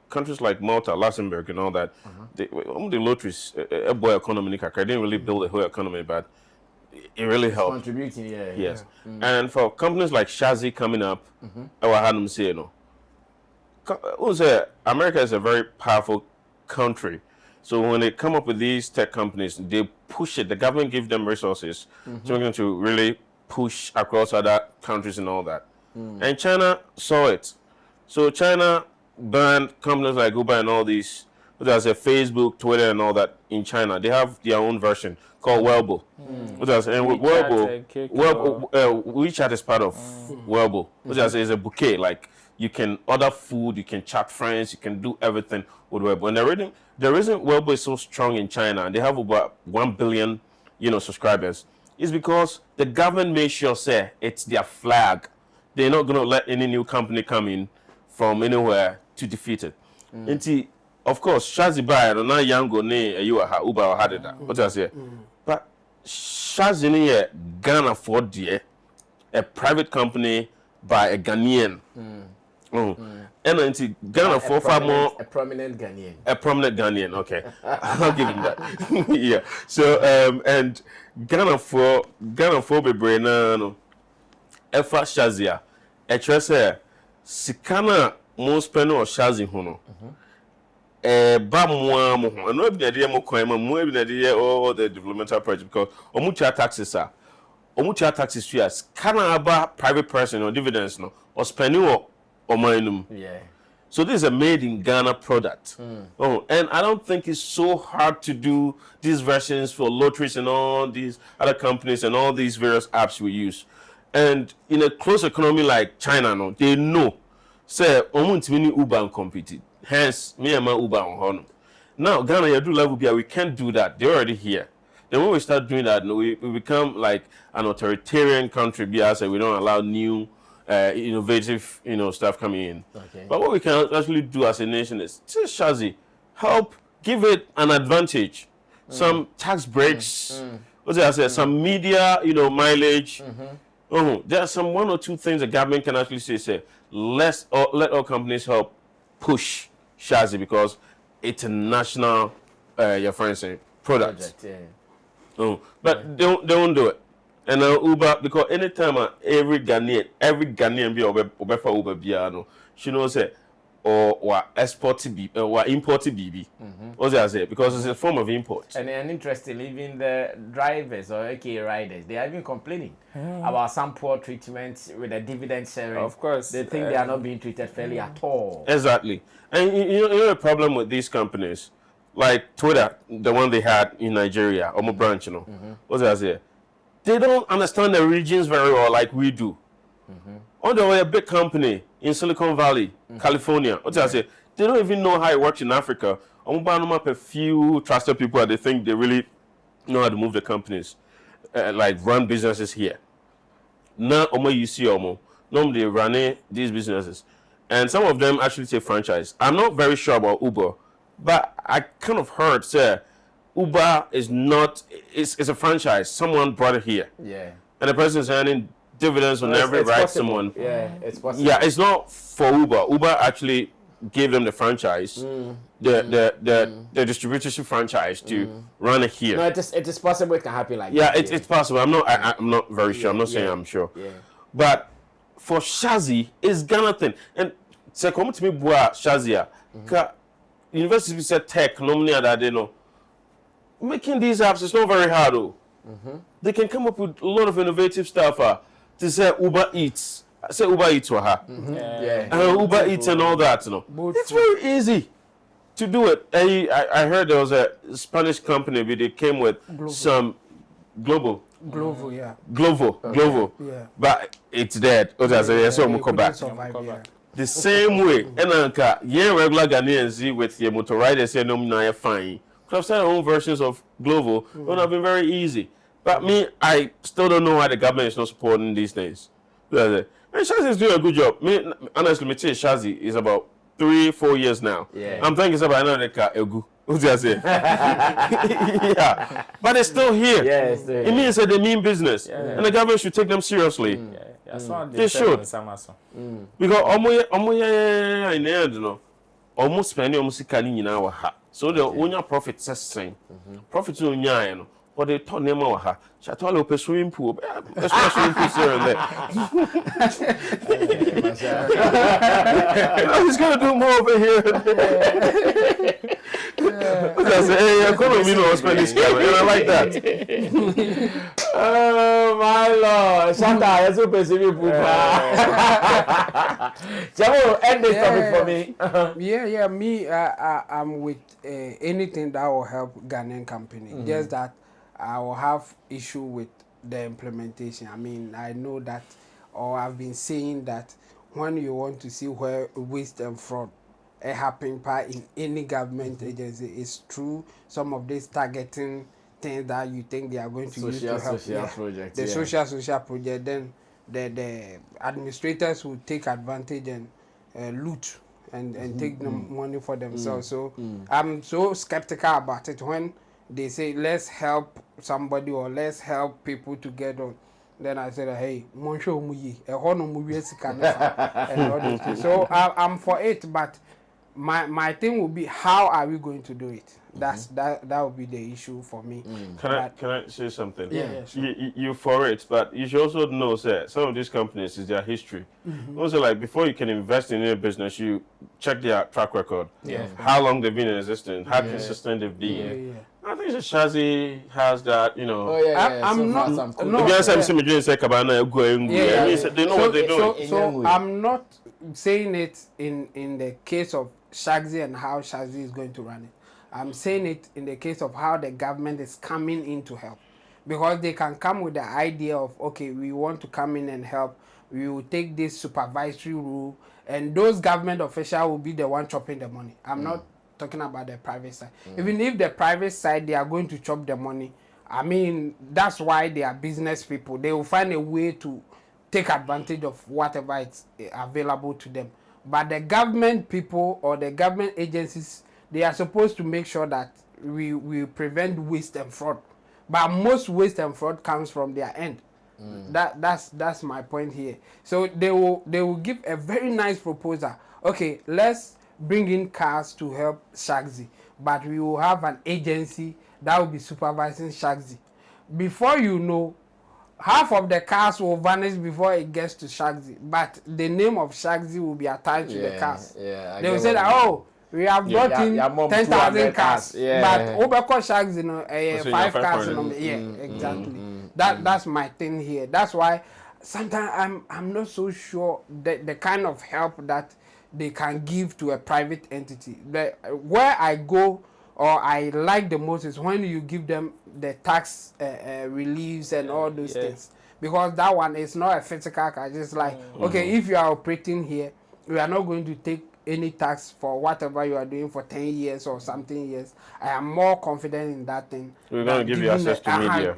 countries like Malta, Luxembourg and all that. The lotteries boy economy they didn't really build the whole economy, but it really helped. Contributing, Yes. And for companies like Shaxi coming up, America is a very powerful country. So when they come up with these tech companies, they push it. The government gives them resources to really push across other countries and all that. And China saw it. So China banned companies like Uber and all these. There's a Facebook, Twitter, and all that in China. They have their own version called Weibo. And with Weibo, WeChat is part of Weibo, which is a bouquet. Like you can order food, you can chat friends, you can do everything with Weibo. And the reason Weibo is so strong in China, and they have about 1 billion, subscribers, is because the government made sure say it's their flag. They're not going to let any new company come in from anywhere to defeat it. Of course, Shaxi buy no na Yango ne you are Uber or had that. What I say? But Shaxi ne Ghana for dear a private company by a Ghanaian. And into Ghana for far more a prominent Ghanaian. A prominent Ghanaian, okay. I'll give him that. Yeah. So and Ghana for be brain no. Efa Shaxi a sikana most penny or Shaxi hono. Ba mo and no be the mo coin mo be the all the developmental project because omucha taxes fees Canada private person or dividends no or spending or minimum. Yeah. So this is a made in Ghana product. And I don't think it's so hard to do these versions for lotteries and all these other companies and all these various apps we use. And in a close economy like China, they know say omuntimi Uber and competed. Hence, me and my Uber on Honor. Now, Ghana, you do level B, we can't do that. They're already here. Then when we start doing that, we become like an authoritarian country because we don't allow new, innovative, stuff coming in. Okay. But what we can actually do as a nation is, Shaxi, help give it an advantage. Some tax breaks. What I say? Some media, mileage. There are some 1 or 2 things the government can actually say, let all companies help push Shaxi because it's a national your friends say products. Project, yeah. Oh, but they won't do it. And now Uber, because anytime every Ghanaian be over for Uber biano, she knows it or export BB or import BB. What's that say? Because it's a form of import. And interestingly, even the drivers or AK riders, they are even complaining about some poor treatment with the dividend sharing. Of course. They think they are not being treated fairly at all. Exactly. And you know the problem with these companies, like Twitter, the one they had in Nigeria, Omo branch, you know. What's that say? They don't understand the regions very well like we do. On the way, a big company in Silicon Valley, California, what's that say? They don't even know how it works in Africa. I'm buying up a few trusted people and they think they really know how to move the companies, like run businesses here. Now, you see, normally running these businesses. And some of them actually take franchise. I'm not very sure about Uber, but I kind of heard, say, Uber is not, it's a franchise. Someone brought it here. Yeah. And the person is earning dividends on every ride someone. Yeah, it's possible. Yeah, it's not for Uber. Uber actually gave them the franchise, the distributorship franchise to run it here. No, it is possible it can happen like Yeah, that. it's possible. I'm not very sure. I'm not saying I'm sure. Yeah. But for Shaxi, it's Ghana thing. And say come to me boa Shaxi. University said tech normally that they know. Making these apps is not very hard though. They can come up with a lot of innovative stuff to say Uber Eats. Say Uber Eats or her. And Uber Eats and all that, you know. It's very easy to do it. I heard there was a Spanish company but they came with some Glovo, yeah. Glovo. Yeah. But it's dead. The same way, and regular Ghanaians with your motor riders say no fine. I've started own versions of Glovo, would have been very easy. But me, I still don't know why the government is not supporting these things. And Shaxi is doing a good job. Me, honestly, me tell you, Shaxi is about 3-4 years now. Yeah. I'm thinking it's about another car, Egu. What's that say? Yeah. But it's still here. Yeah, it's still here. It means that they mean business. And the government should take them seriously. They should. Because almost spending almost in our ha. So the only profit is saying. Profit no nya no. What they turn them over ha. Shatta Wale open swimming pool. Swimming pool here and there. He's gonna do more over here. I say, hey, economy no spend this time, and I like that. Oh my Lord, Shatta, let's open swimming pool. Jamo, end this topic for me. Me, I'm with anything that will help Ghanaian company. Just that I will have issue with the implementation. I mean, I know that, or I've been saying that when you want to see where waste and fraud happen in any government agency, it's true. Some of these targeting things that you think they are going to use to help project, the social project, then the administrators will take advantage and loot and take the money for themselves. So I'm so skeptical about it when they say let's help somebody or let's help people to get on. Then I said, hey, so I'm for it, but my thing will be how are we going to do it? That will be the issue for me. Can I say something? Yeah, sure. You for it, but you should also know that some of these companies is their history. Also, like before you can invest in a business, you check their track record. How long they've been in existence, how consistent they've been. I think Shaxi has that, you know. I'm not. They know what they're doing. So I'm not saying it in the case of Shaxi and how Shaxi is going to run it. I'm saying it in the case of how the government is coming in to help. Because they can come with the idea of, okay, we want to come in and help. We will take this supervisory rule, and those government officials will be the one chopping the money. I'm not talking about the private side. Even if the private side, they are going to chop the money, I mean, that's why they are business people. They will find a way to take advantage of whatever is available to them. But the government people or the government agencies, they are supposed to make sure that we prevent waste and fraud. But most waste and fraud comes from their end. That's my point here. So they will give a very nice proposal. Okay, let's bring in cars to help Shaxi. but we will have an agency that will be supervising Shaxi. Before you know, half of the cars will vanish before it gets to Shaxi, but the name of Shaxi will be attached to the cars. Yeah, they will say that, oh, we have brought in 10,000 cars, but Obeko Shaxi, 5 cars. Exactly. That's my thing here. That's why sometimes I'm not so sure the kind of help that they can give to a private entity. Where I go or I like the most is when you give them the tax reliefs and all those things, because that one is not a physical car. It's like, okay, if you are operating here, we are not going to take any tax for whatever you are doing for 10 years or something years. I am more confident in that thing. We're going to give you access to media.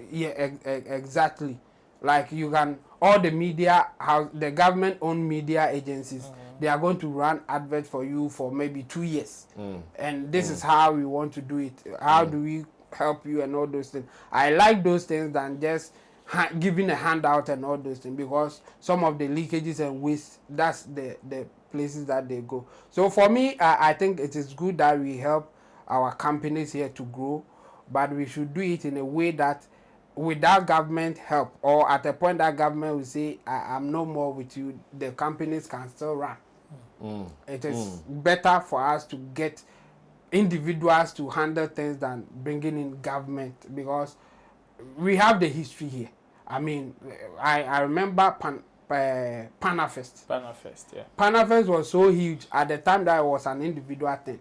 Exactly. Like you can, all the media, the government-owned media agencies, they are going to run adverts for you for maybe 2 years. And this is how we want to do it. How do we help you and all those things? I like those things than just giving a handout and all those things, because some of the leakages and waste, that's the places that they go. So for me, I think it is good that we help our companies here to grow, but we should do it in a way that without government help, or at a point that government will say, I'm no more with you, the companies can still run. It is better for us to get individuals to handle things than bringing in government, because we have the history here. I mean, I remember Panafest. Panafest was so huge at the time that it was an individual thing.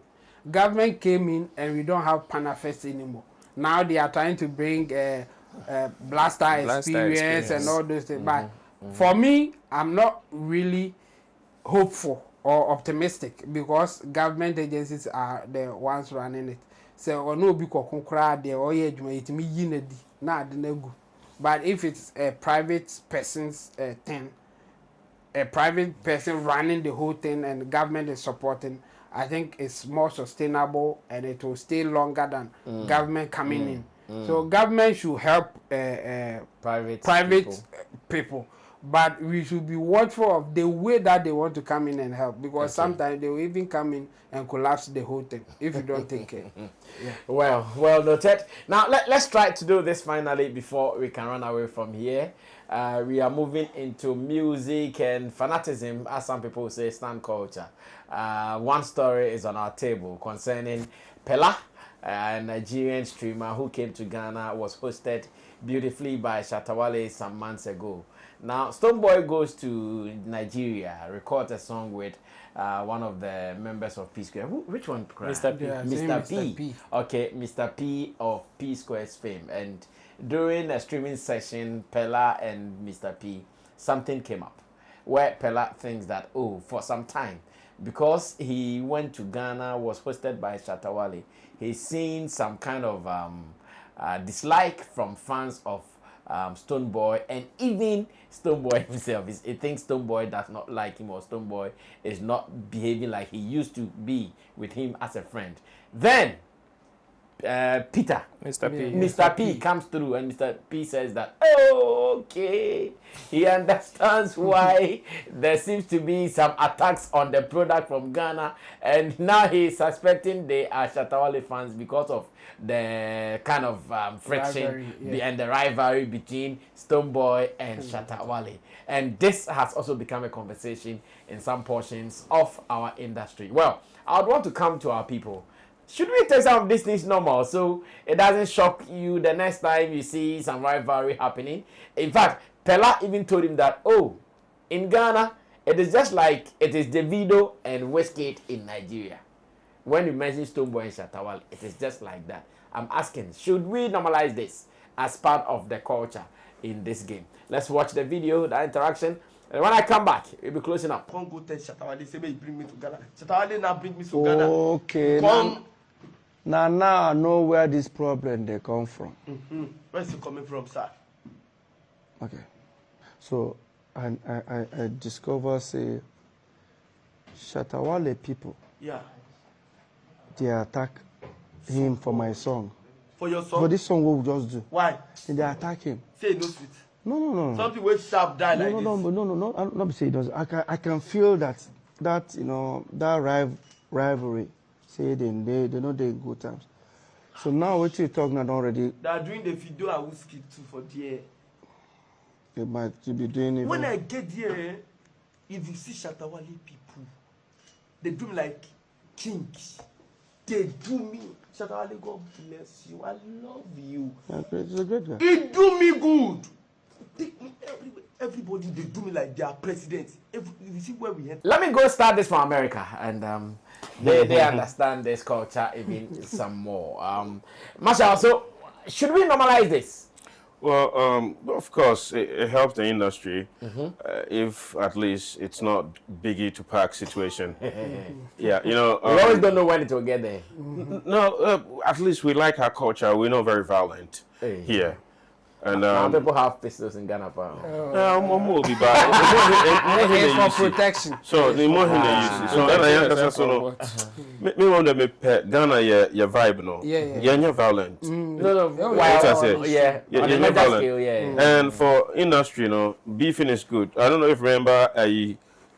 Government came in and we don't have Panafest anymore. Now they are trying to bring blaster experience and all those things. But for me, I'm not really hopeful or optimistic, because government agencies are the ones running it. So no be kokra de oye dwuma itimi yinedi na ade na gu. But if it's a private person's thing, a private person running the whole thing and the government is supporting, I think it's more sustainable and it will stay longer than government coming in. So government should help private people. But we should be watchful of the way that they want to come in and help, because sometimes they will even come in and collapse the whole thing if you don't take care. Well noted. Now let's try to do this finally before we can run away from here. We are moving into music and fanaticism, as some people say, stand culture. One story is on our table concerning Peller, a Nigerian streamer who came to Ghana, was hosted beautifully by Shatta some months ago. Now, Stonebwoy goes to Nigeria, records a song with one of the members of P Square. Which one? Mr. P. Yeah, Mr. P. Okay, Mr. P of P Square's fame. And during a streaming session, Peller and Mr. P, something came up where Peller thinks that, for some time, because he went to Ghana, was hosted by Shatta, he's seen some kind of dislike from fans of Stonebwoy, and even Stonebwoy himself. He thinks Stonebwoy does not like him, or Stonebwoy is not behaving like he used to be with him as a friend. Then Mr. P comes through, and Mr. P says that, okay, he understands why there seems to be some attacks on the product from Ghana, and now he's suspecting they are Shatta fans because of the kind of friction and the rivalry between Stonebwoy and Shatta. And this has also become a conversation in some portions of our industry. Well, I would want to come to our people. Should we take some of these things normal so it doesn't shock you the next time you see some rivalry happening? In fact, Peller even told him that, in Ghana, it is just like it is Davido and Wizkid in Nigeria. When you mention Stonebwoy and Shatta, it is just like that. I'm asking, should we normalize this as part of the culture in this game? Let's watch the video, the interaction, and when I come back, we'll be closing up. Can't go tell Shatta, say, bring me to Ghana. Shatta now bring me to Ghana. Okay. Now I know where this problem they come from. Where's it coming from, sir? Okay. So I discover say Shatta people. Yeah. They attack him for my song. For your song? For this song what we just do. Why? And they attack him. Say no sweet. No. Something will sharp die like this. No. Not say it does. I can feel that rivalry say they know they good times. So now what you talking about already? They are doing the video I will skip to for there. They might be doing it. When I get there, if you see Shatta Wale people, they do me like kings. They do me. Shatta Wale, God bless you. I love you. Yeah, he's a great guy. He do me good. Take me everywhere. Everybody, they do me like they are presidents. You see where we enter. Let me go start this from America, and they understand this culture even some more. Marshall, so should we normalize this? Well, of course, it helps the industry if at least it's not Biggie to Pac situation. Yeah, you know. We always don't know when it will get there. No, at least we like our culture. We're not very violent here. And people have pistols in Ghana. Will be bad. For protection. So the more so me wonder me pet Ghana your vibe no. You're violent. No. What I say? You're violent. And for industry, you know, beefing is good. I don't know if you remember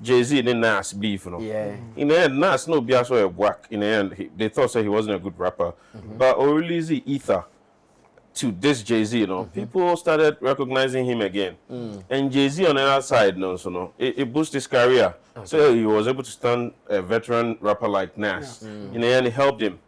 Jay-Z in Nas beef, you know. Yeah. In the end, Nas no be also a whack. In the end, they thought he wasn't a good rapper. But release ether to this Jay-Z, you know, people started recognizing him again. And Jay-Z on the other side, it boosted his career. Okay. So he was able to stand a veteran rapper like Nas. In the end, it helped him.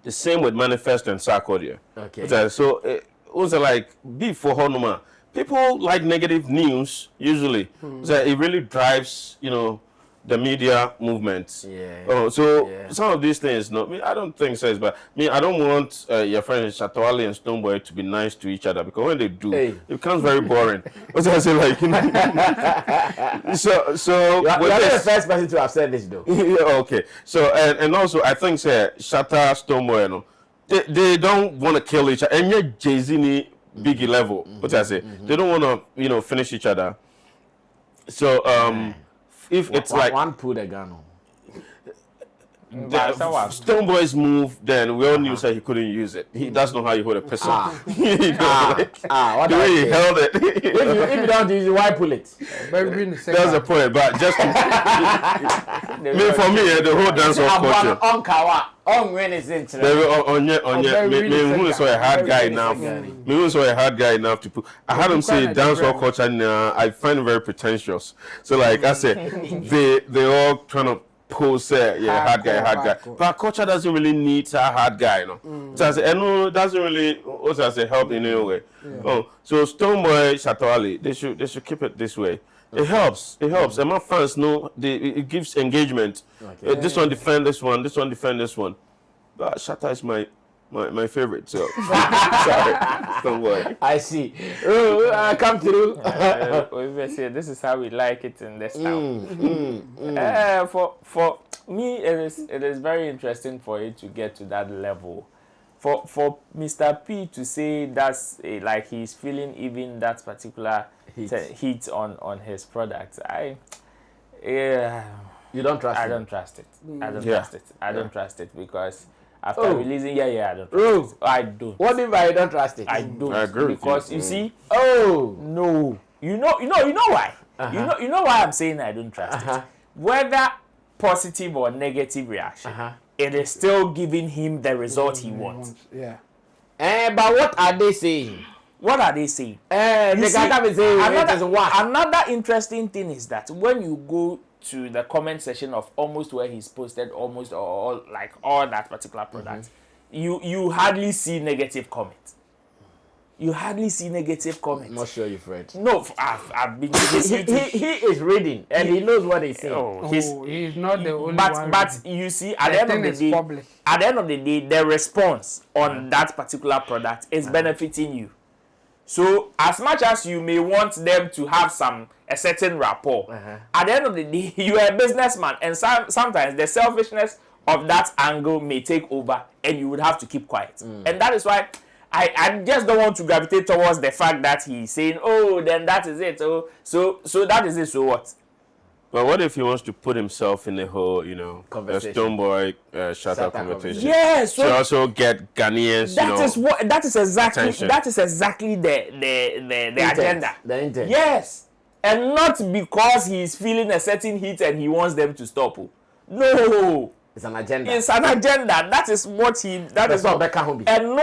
The same with Manifest and Sarkodie. Okay. So it was like before Honoma. People like negative news usually. So it really drives, you know, the media movement. Some of these things, I don't think so. But I don't want your friends Shatta Wale and Stonebwoy to be nice to each other, because when they do, it becomes very boring. What I say, like, you know? so you're the first person to have said this, though. Okay. So and also I think Shatta, Stonebwoy, you know, they don't want to kill each other. And yet Jay-Z Biggie level. What I say, they don't want to finish each other. So if it's like one put a gun on. Stonebwoy's move, then we all knew that he couldn't use it. He does know how you hold a pistol. What the way he held it. if you don't use it, why pull it? That's the point. But just to, for me, the whole dancehall culture. Me saw a hard guy enough. Me saw a hard guy enough to put. I had him say dancehall culture. I find it very pretentious. So like I said, they all trying to pose hard guy. But culture doesn't really need a hard guy, you know. So I say, no, doesn't really also help in any way. So Stonebwoy, Shatta Wale, they should keep it this way. It helps. And my fans know it gives engagement. This one defend this one. This one defend this one. But Shatta is my favorite. So sorry, Stonebwoy. I see. Come through. This is how we like it in this town. For me, it is very interesting for it to get to that level. For Mr. P to say that's like he's feeling even that particular heat on his product, you don't trust it? I don't trust it. I don't trust it because after releasing, I don't trust it. I don't. What if I don't trust it? I don't. I agree because you see, no. You know why? You know why I'm saying I don't trust it. Whether positive or negative reaction, it is still giving him the result he wants. Yeah. But what are they saying? What are they saying? Another interesting thing is that when you go to the comment section of almost where he's posted almost all that particular product, you hardly see negative comments. You hardly see negative comments. I'm not sure you've read. No, I've been. he is reading and he knows what he's saying. He's not the only one. But you see, at the end of the day, the response on that particular product is benefiting you. So as much as you may want them to have a certain rapport, at the end of the day, you are a businessman, and sometimes the selfishness of that angle may take over, and you would have to keep quiet. And that is why I just don't want to gravitate towards the fact that he's saying, then that is it. So that is it. So what? But what if he wants to put himself in the whole, Stonebwoy, Shatta conversation? Yes. To also get Ghanaians, that is exactly the agenda. The intent. Yes. And not because he's feeling a certain heat and he wants them to stop. No. It's an agenda. It's an agenda. That is what he. That's what Becca Hobby. And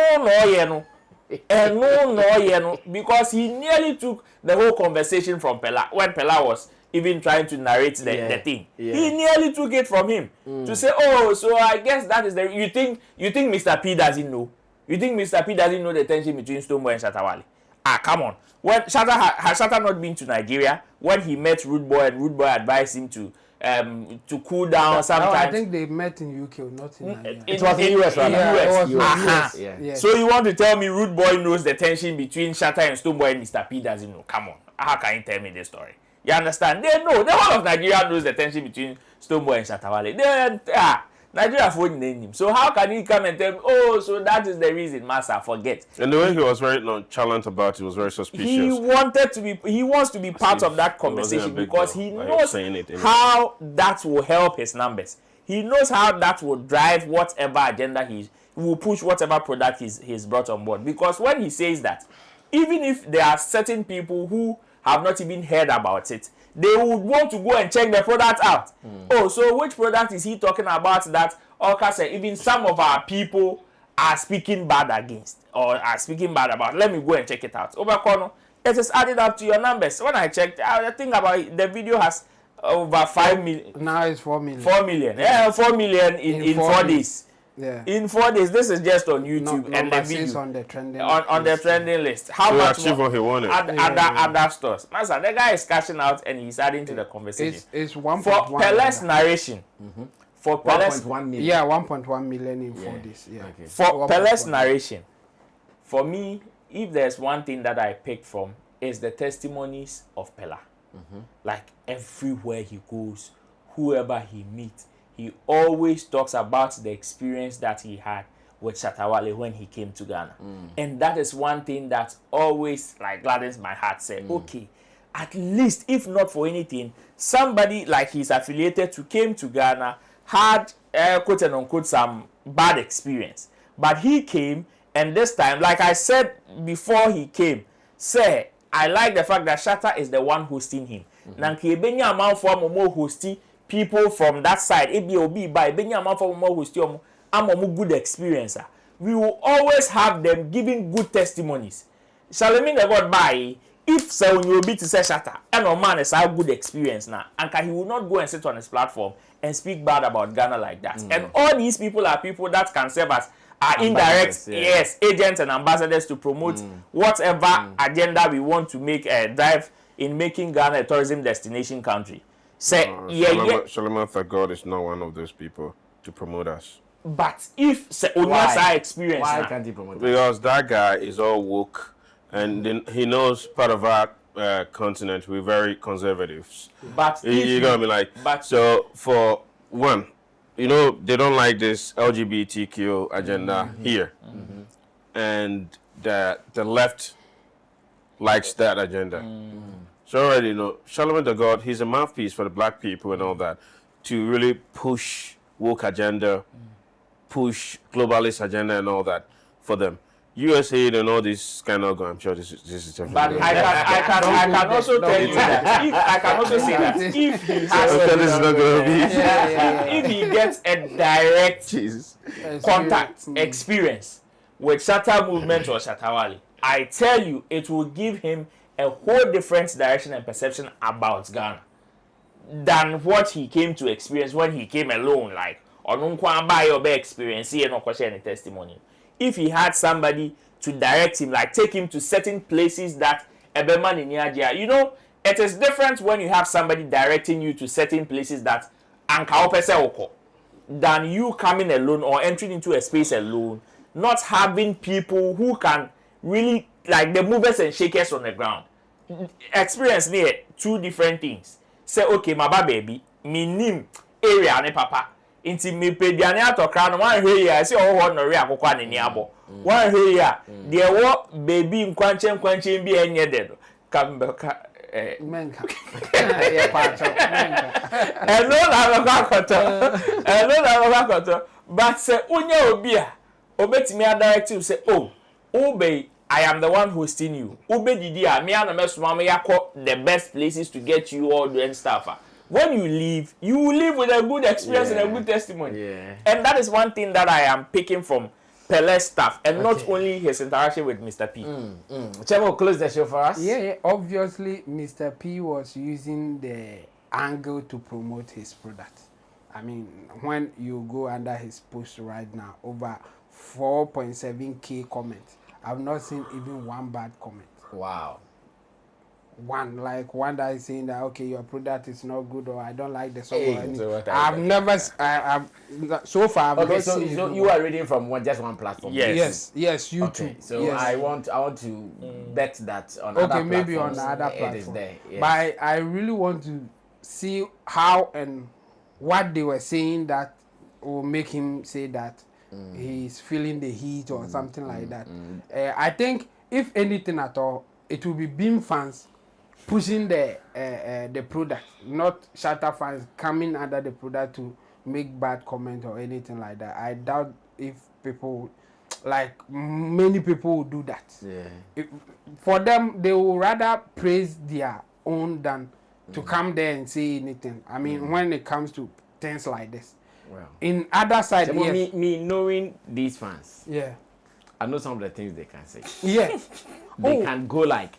no, because he nearly took the whole conversation from Peller when Peller was even trying to narrate the thing. Yeah. He nearly took it from him to say, "Oh, so I guess that is the." You think Mr. P doesn't know? You think Mr. P doesn't know the tension between Stonebwoy and Shatta Wale? Ah, come on. When Shatta has Shatta not been to Nigeria? When he met Rude Boy and Rude Boy advised him to cool down sometimes. I think they met in UK, not in Nigeria. It was in US, right? US. Yeah. So you want to tell me Rude Boy knows the tension between Shatta and Stonebwoy and Mr. P doesn't know? Come on. How can you tell me this story? You understand? They know. The whole of Nigeria knows the tension between Stonebwoy and Shatta Wale. Nigeria phone named him. So how can he come and tell me, oh, so that is the reason, Master, forget. And the way he was very nonchalant about it was very suspicious. He wants to be part of that conversation because he knows how that will help his numbers. He knows how that will drive whatever agenda he will push, whatever product he's brought on board. Because when he says that, even if there are certain people who have not even heard about it, they would want to go and check the product out. Oh, so which product is he talking about that even some of our people are speaking bad against or are speaking bad about? Let me go and check it out. It is added up to your numbers. When I checked, I think about it, the video has over 5 million. Now it's 4 million. 4 million. Yeah, 4 million in 4 days. Yeah. In 4 days, this is just on YouTube and the video on the trending on the trending list. How so much achieve more? what he wanted. Other stores. Master, the guy is cashing out and he's adding to the conversation. It's 1.1 for Peller's narration. For Peller's 1.1 million. Yeah, 1.1 million in 4 days. Yeah. Okay. For Peller's narration, for me, if there's one thing that I picked from is the testimonies of Peller. Like everywhere he goes, whoever he meets, he always talks about the experience that he had with Shatta Wale when he came to Ghana. And that is one thing that always gladdens my heart. Say, okay, at least if not for anything, somebody like he's affiliated to came to Ghana, had quote and unquote some bad experience. But he came, and this time, like I said before he came, say, I like the fact that Shatta is the one hosting him. Nanki ebenya amount for mo hosting people from that side, good experience. We will always have them giving good testimonies. Shall I mean the word by if so when you be to say Shatta, and no man is a good experience now, and he will not go and sit on his platform and speak bad about Ghana like that. And all these people are people that can serve as indirect agents and ambassadors to promote whatever agenda we want to make drive in making Ghana a tourism destination country. Say, Shalimar God is not one of those people to promote us. But if our experience, why can't he promote us? Because that guy is all woke, and then he knows part of our continent we're very conservatives. But you gotta be like. But so for one, they don't like this LGBTQ agenda here, and the left likes that agenda. So already Charlemagne the God, he's a mouthpiece for the black people and all that, to really push woke agenda, push globalist agenda and all that for them. USA and all this kind of go. I'm sure this is. But I can also tell you that I can also say that if he has if he gets a direct contact experience with Shatta movement or Shatta Wale, I tell you it will give him a whole different direction and perception about Ghana than what he came to experience when he came alone. Like, buy your experience here, no question any testimony. If he had somebody to direct him, like take him to certain places that Ebeman in Nigeria, it is different when you have somebody directing you to certain places that than you coming alone or entering into a space alone, not having people who can really like the movers and shakers on the ground. Experience near two different things. Say, okay, my baby, me name area ne papa. Inti me pediane atokra no wan hwe ya say oh no re akokwa ne ni abo. Wan hwe ya de wo baby nkwanche bi enye de do. Kambeka menka. Ya pacho menka. Hello na koto. But say unya obi a obetimi a directive say oh obey I am the one hosting you. Ube didi a me and mesuma me yakọ the best places to get you all and stuff. when you leave, you will leave with a good experience and a good testimony. Yeah. And that is one thing that I am picking from Peller's stuff, and not only his interaction with Mr. P. Chemo, close the show for us. Yeah, obviously, Mr. P was using the angle to promote his product. I mean, when you go under his post right now, over 4.7K comments. I've not seen even one bad comment. Wow. One that is saying that, okay, your product is not good, or I don't like the song. Hey, So far, I've okay, not so seen you are reading from just one platform. Yes, YouTube. Okay, so yes. I want to bet that on other platforms. Maybe on the other platform. It is there. Yes. But I really want to see how and what they were saying that will make him say that he's feeling the heat or something like that. I think if anything at all, it will be Beam fans pushing the product, not Shatta fans coming under the product to make bad comment or anything like that. I doubt if people, like many people, will do that. Yeah. For them, they will rather praise their own than to come there and say anything. I mean, when it comes to things like this. Well, in other side, so yes. me knowing these fans, yeah, I know some of the things they can say. Yeah. They can go like,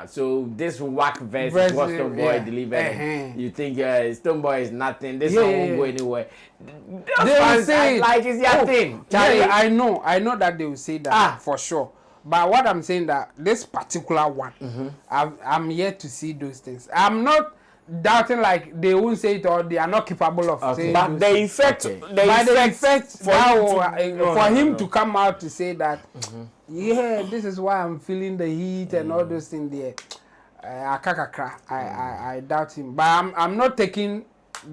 so this whack verse is what Stonebwoy delivered. You think Stonebwoy is nothing, this one won't go anywhere. Those fans say like it's your thing. Yeah, I know that they will say that for sure. But what I'm saying that this particular one, I'm yet to see those things. I'm not doubting like they won't say it or they are not capable of saying. But the effect, for him to come out to say that, yeah, this is why I'm feeling the heat and all those things there. I doubt him. But I'm not taking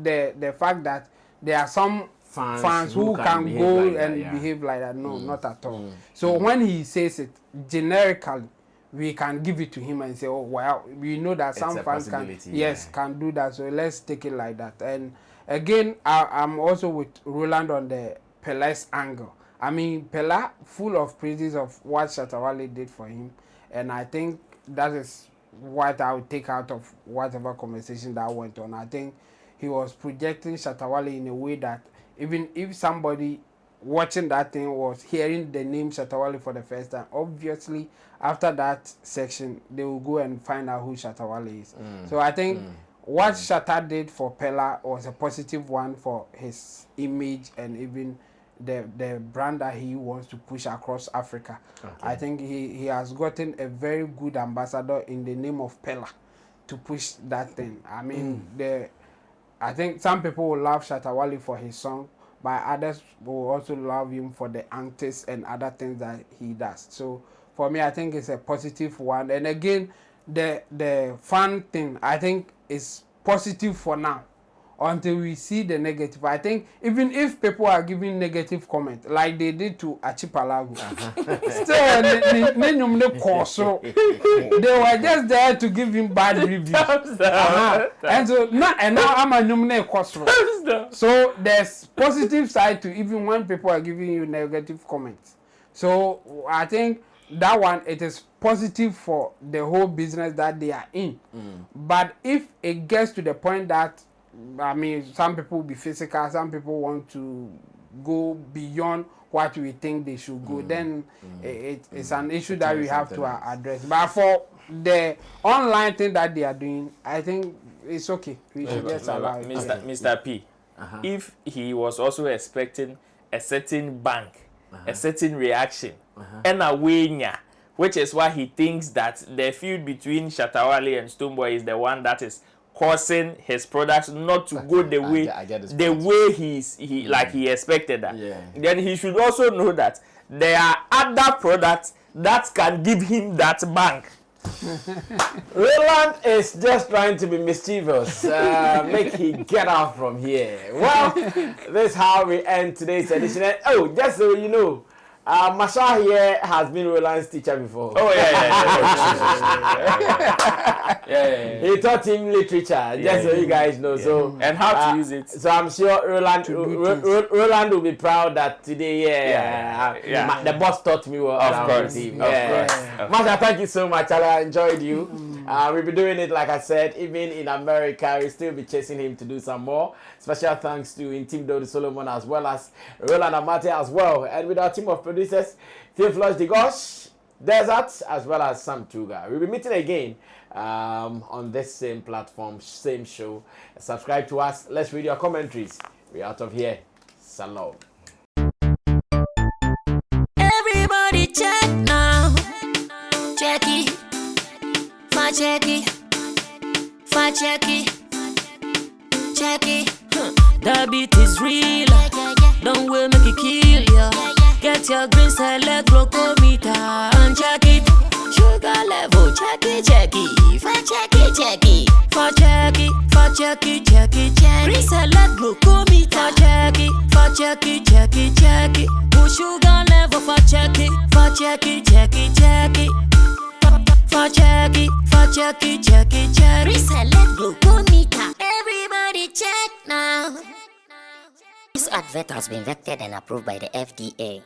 the fact that there are some fans who can go like and behave like that. No, not at all. So when he says it generically, we can give it to him and say, oh, well, we know that some fans can do that. So let's take it like that. And again, I'm also with Roland on the Peller's angle. I mean, Peller, full of praises of what Shatta Wale did for him. And I think that is what I would take out of whatever conversation that went on. I think he was projecting Shatta Wale in a way that even if somebody watching that thing was hearing the name Shatta Wale for the first time, obviously after that section they will go and find out who Shatta Wale is. So I think what Shatta did for Peller was a positive one for his image and even the brand that he wants to push across Africa. I think he has gotten a very good ambassador in the name of Peller to push that thing. I mean, I think some people will love Shatta Wale for his song, but others will also love him for the antics and other things that he does. So for me, I think it's a positive one. And again, the fun thing, I think, is positive for now until we see the negative. I think even if people are giving negative comments, like they did to Achipalago, still, they were just there to give him bad reviews. And so now I'm a nominate Kwadwo. So there's positive side to even when people are giving you negative comments. So I think that one, it is positive for the whole business that they are in. But if it gets to the point that, I mean, some people will be physical, some people want to go beyond what we think they should go, then it's an issue that we have to address. But for the online thing that they are doing, I think it's okay. We should just allow it. Mr. P, if he was also expecting a certain bank, a certain reaction, and a winner, which is why he thinks that the feud between Shatta Wale and Stonebwoy is the one that is causing his products not to go the way he expected that. Then he should also know that there are other products that can give him that bank. Roland is just trying to be mischievous. Make he get out from here. Well, this is how we end today's edition. And, just so you know, Masha here has been Roland's teacher before. He taught him literature, just so you guys know. So and how to use it. So I'm sure Roland will be proud that today, the boss taught me what. Of course. Masha, thank you so much. I enjoyed you. We'll be doing it, like I said, even in America. We'll still be chasing him to do some more. Special thanks to Intim Dodi Solomon as well as Roland Amate as well. And with our team of producers, Theophilus Digosh, Desert, as well as Sam Tuga. We'll be meeting again on this same platform, same show. Subscribe to us. Let's read your commentaries. We're out of here. Salam. Everybody check now. Check it. Fa check it. Fa check it. Check it. The beat is real. Don't wait, make it kill ya. Get your green select glucometer and check it. Sugar level, check it, check it. Fa check it, check it. Fa check it, fa check it, check it, check it. Green select glucometer. Fa check it, fa check it, check it, check it. Put sugar level, fa check it, fa check it, check it, check it. Fa check it, fa check it, check it, check it. Green select glucometer. Everybody check now. This advert has been vetted and approved by the FDA.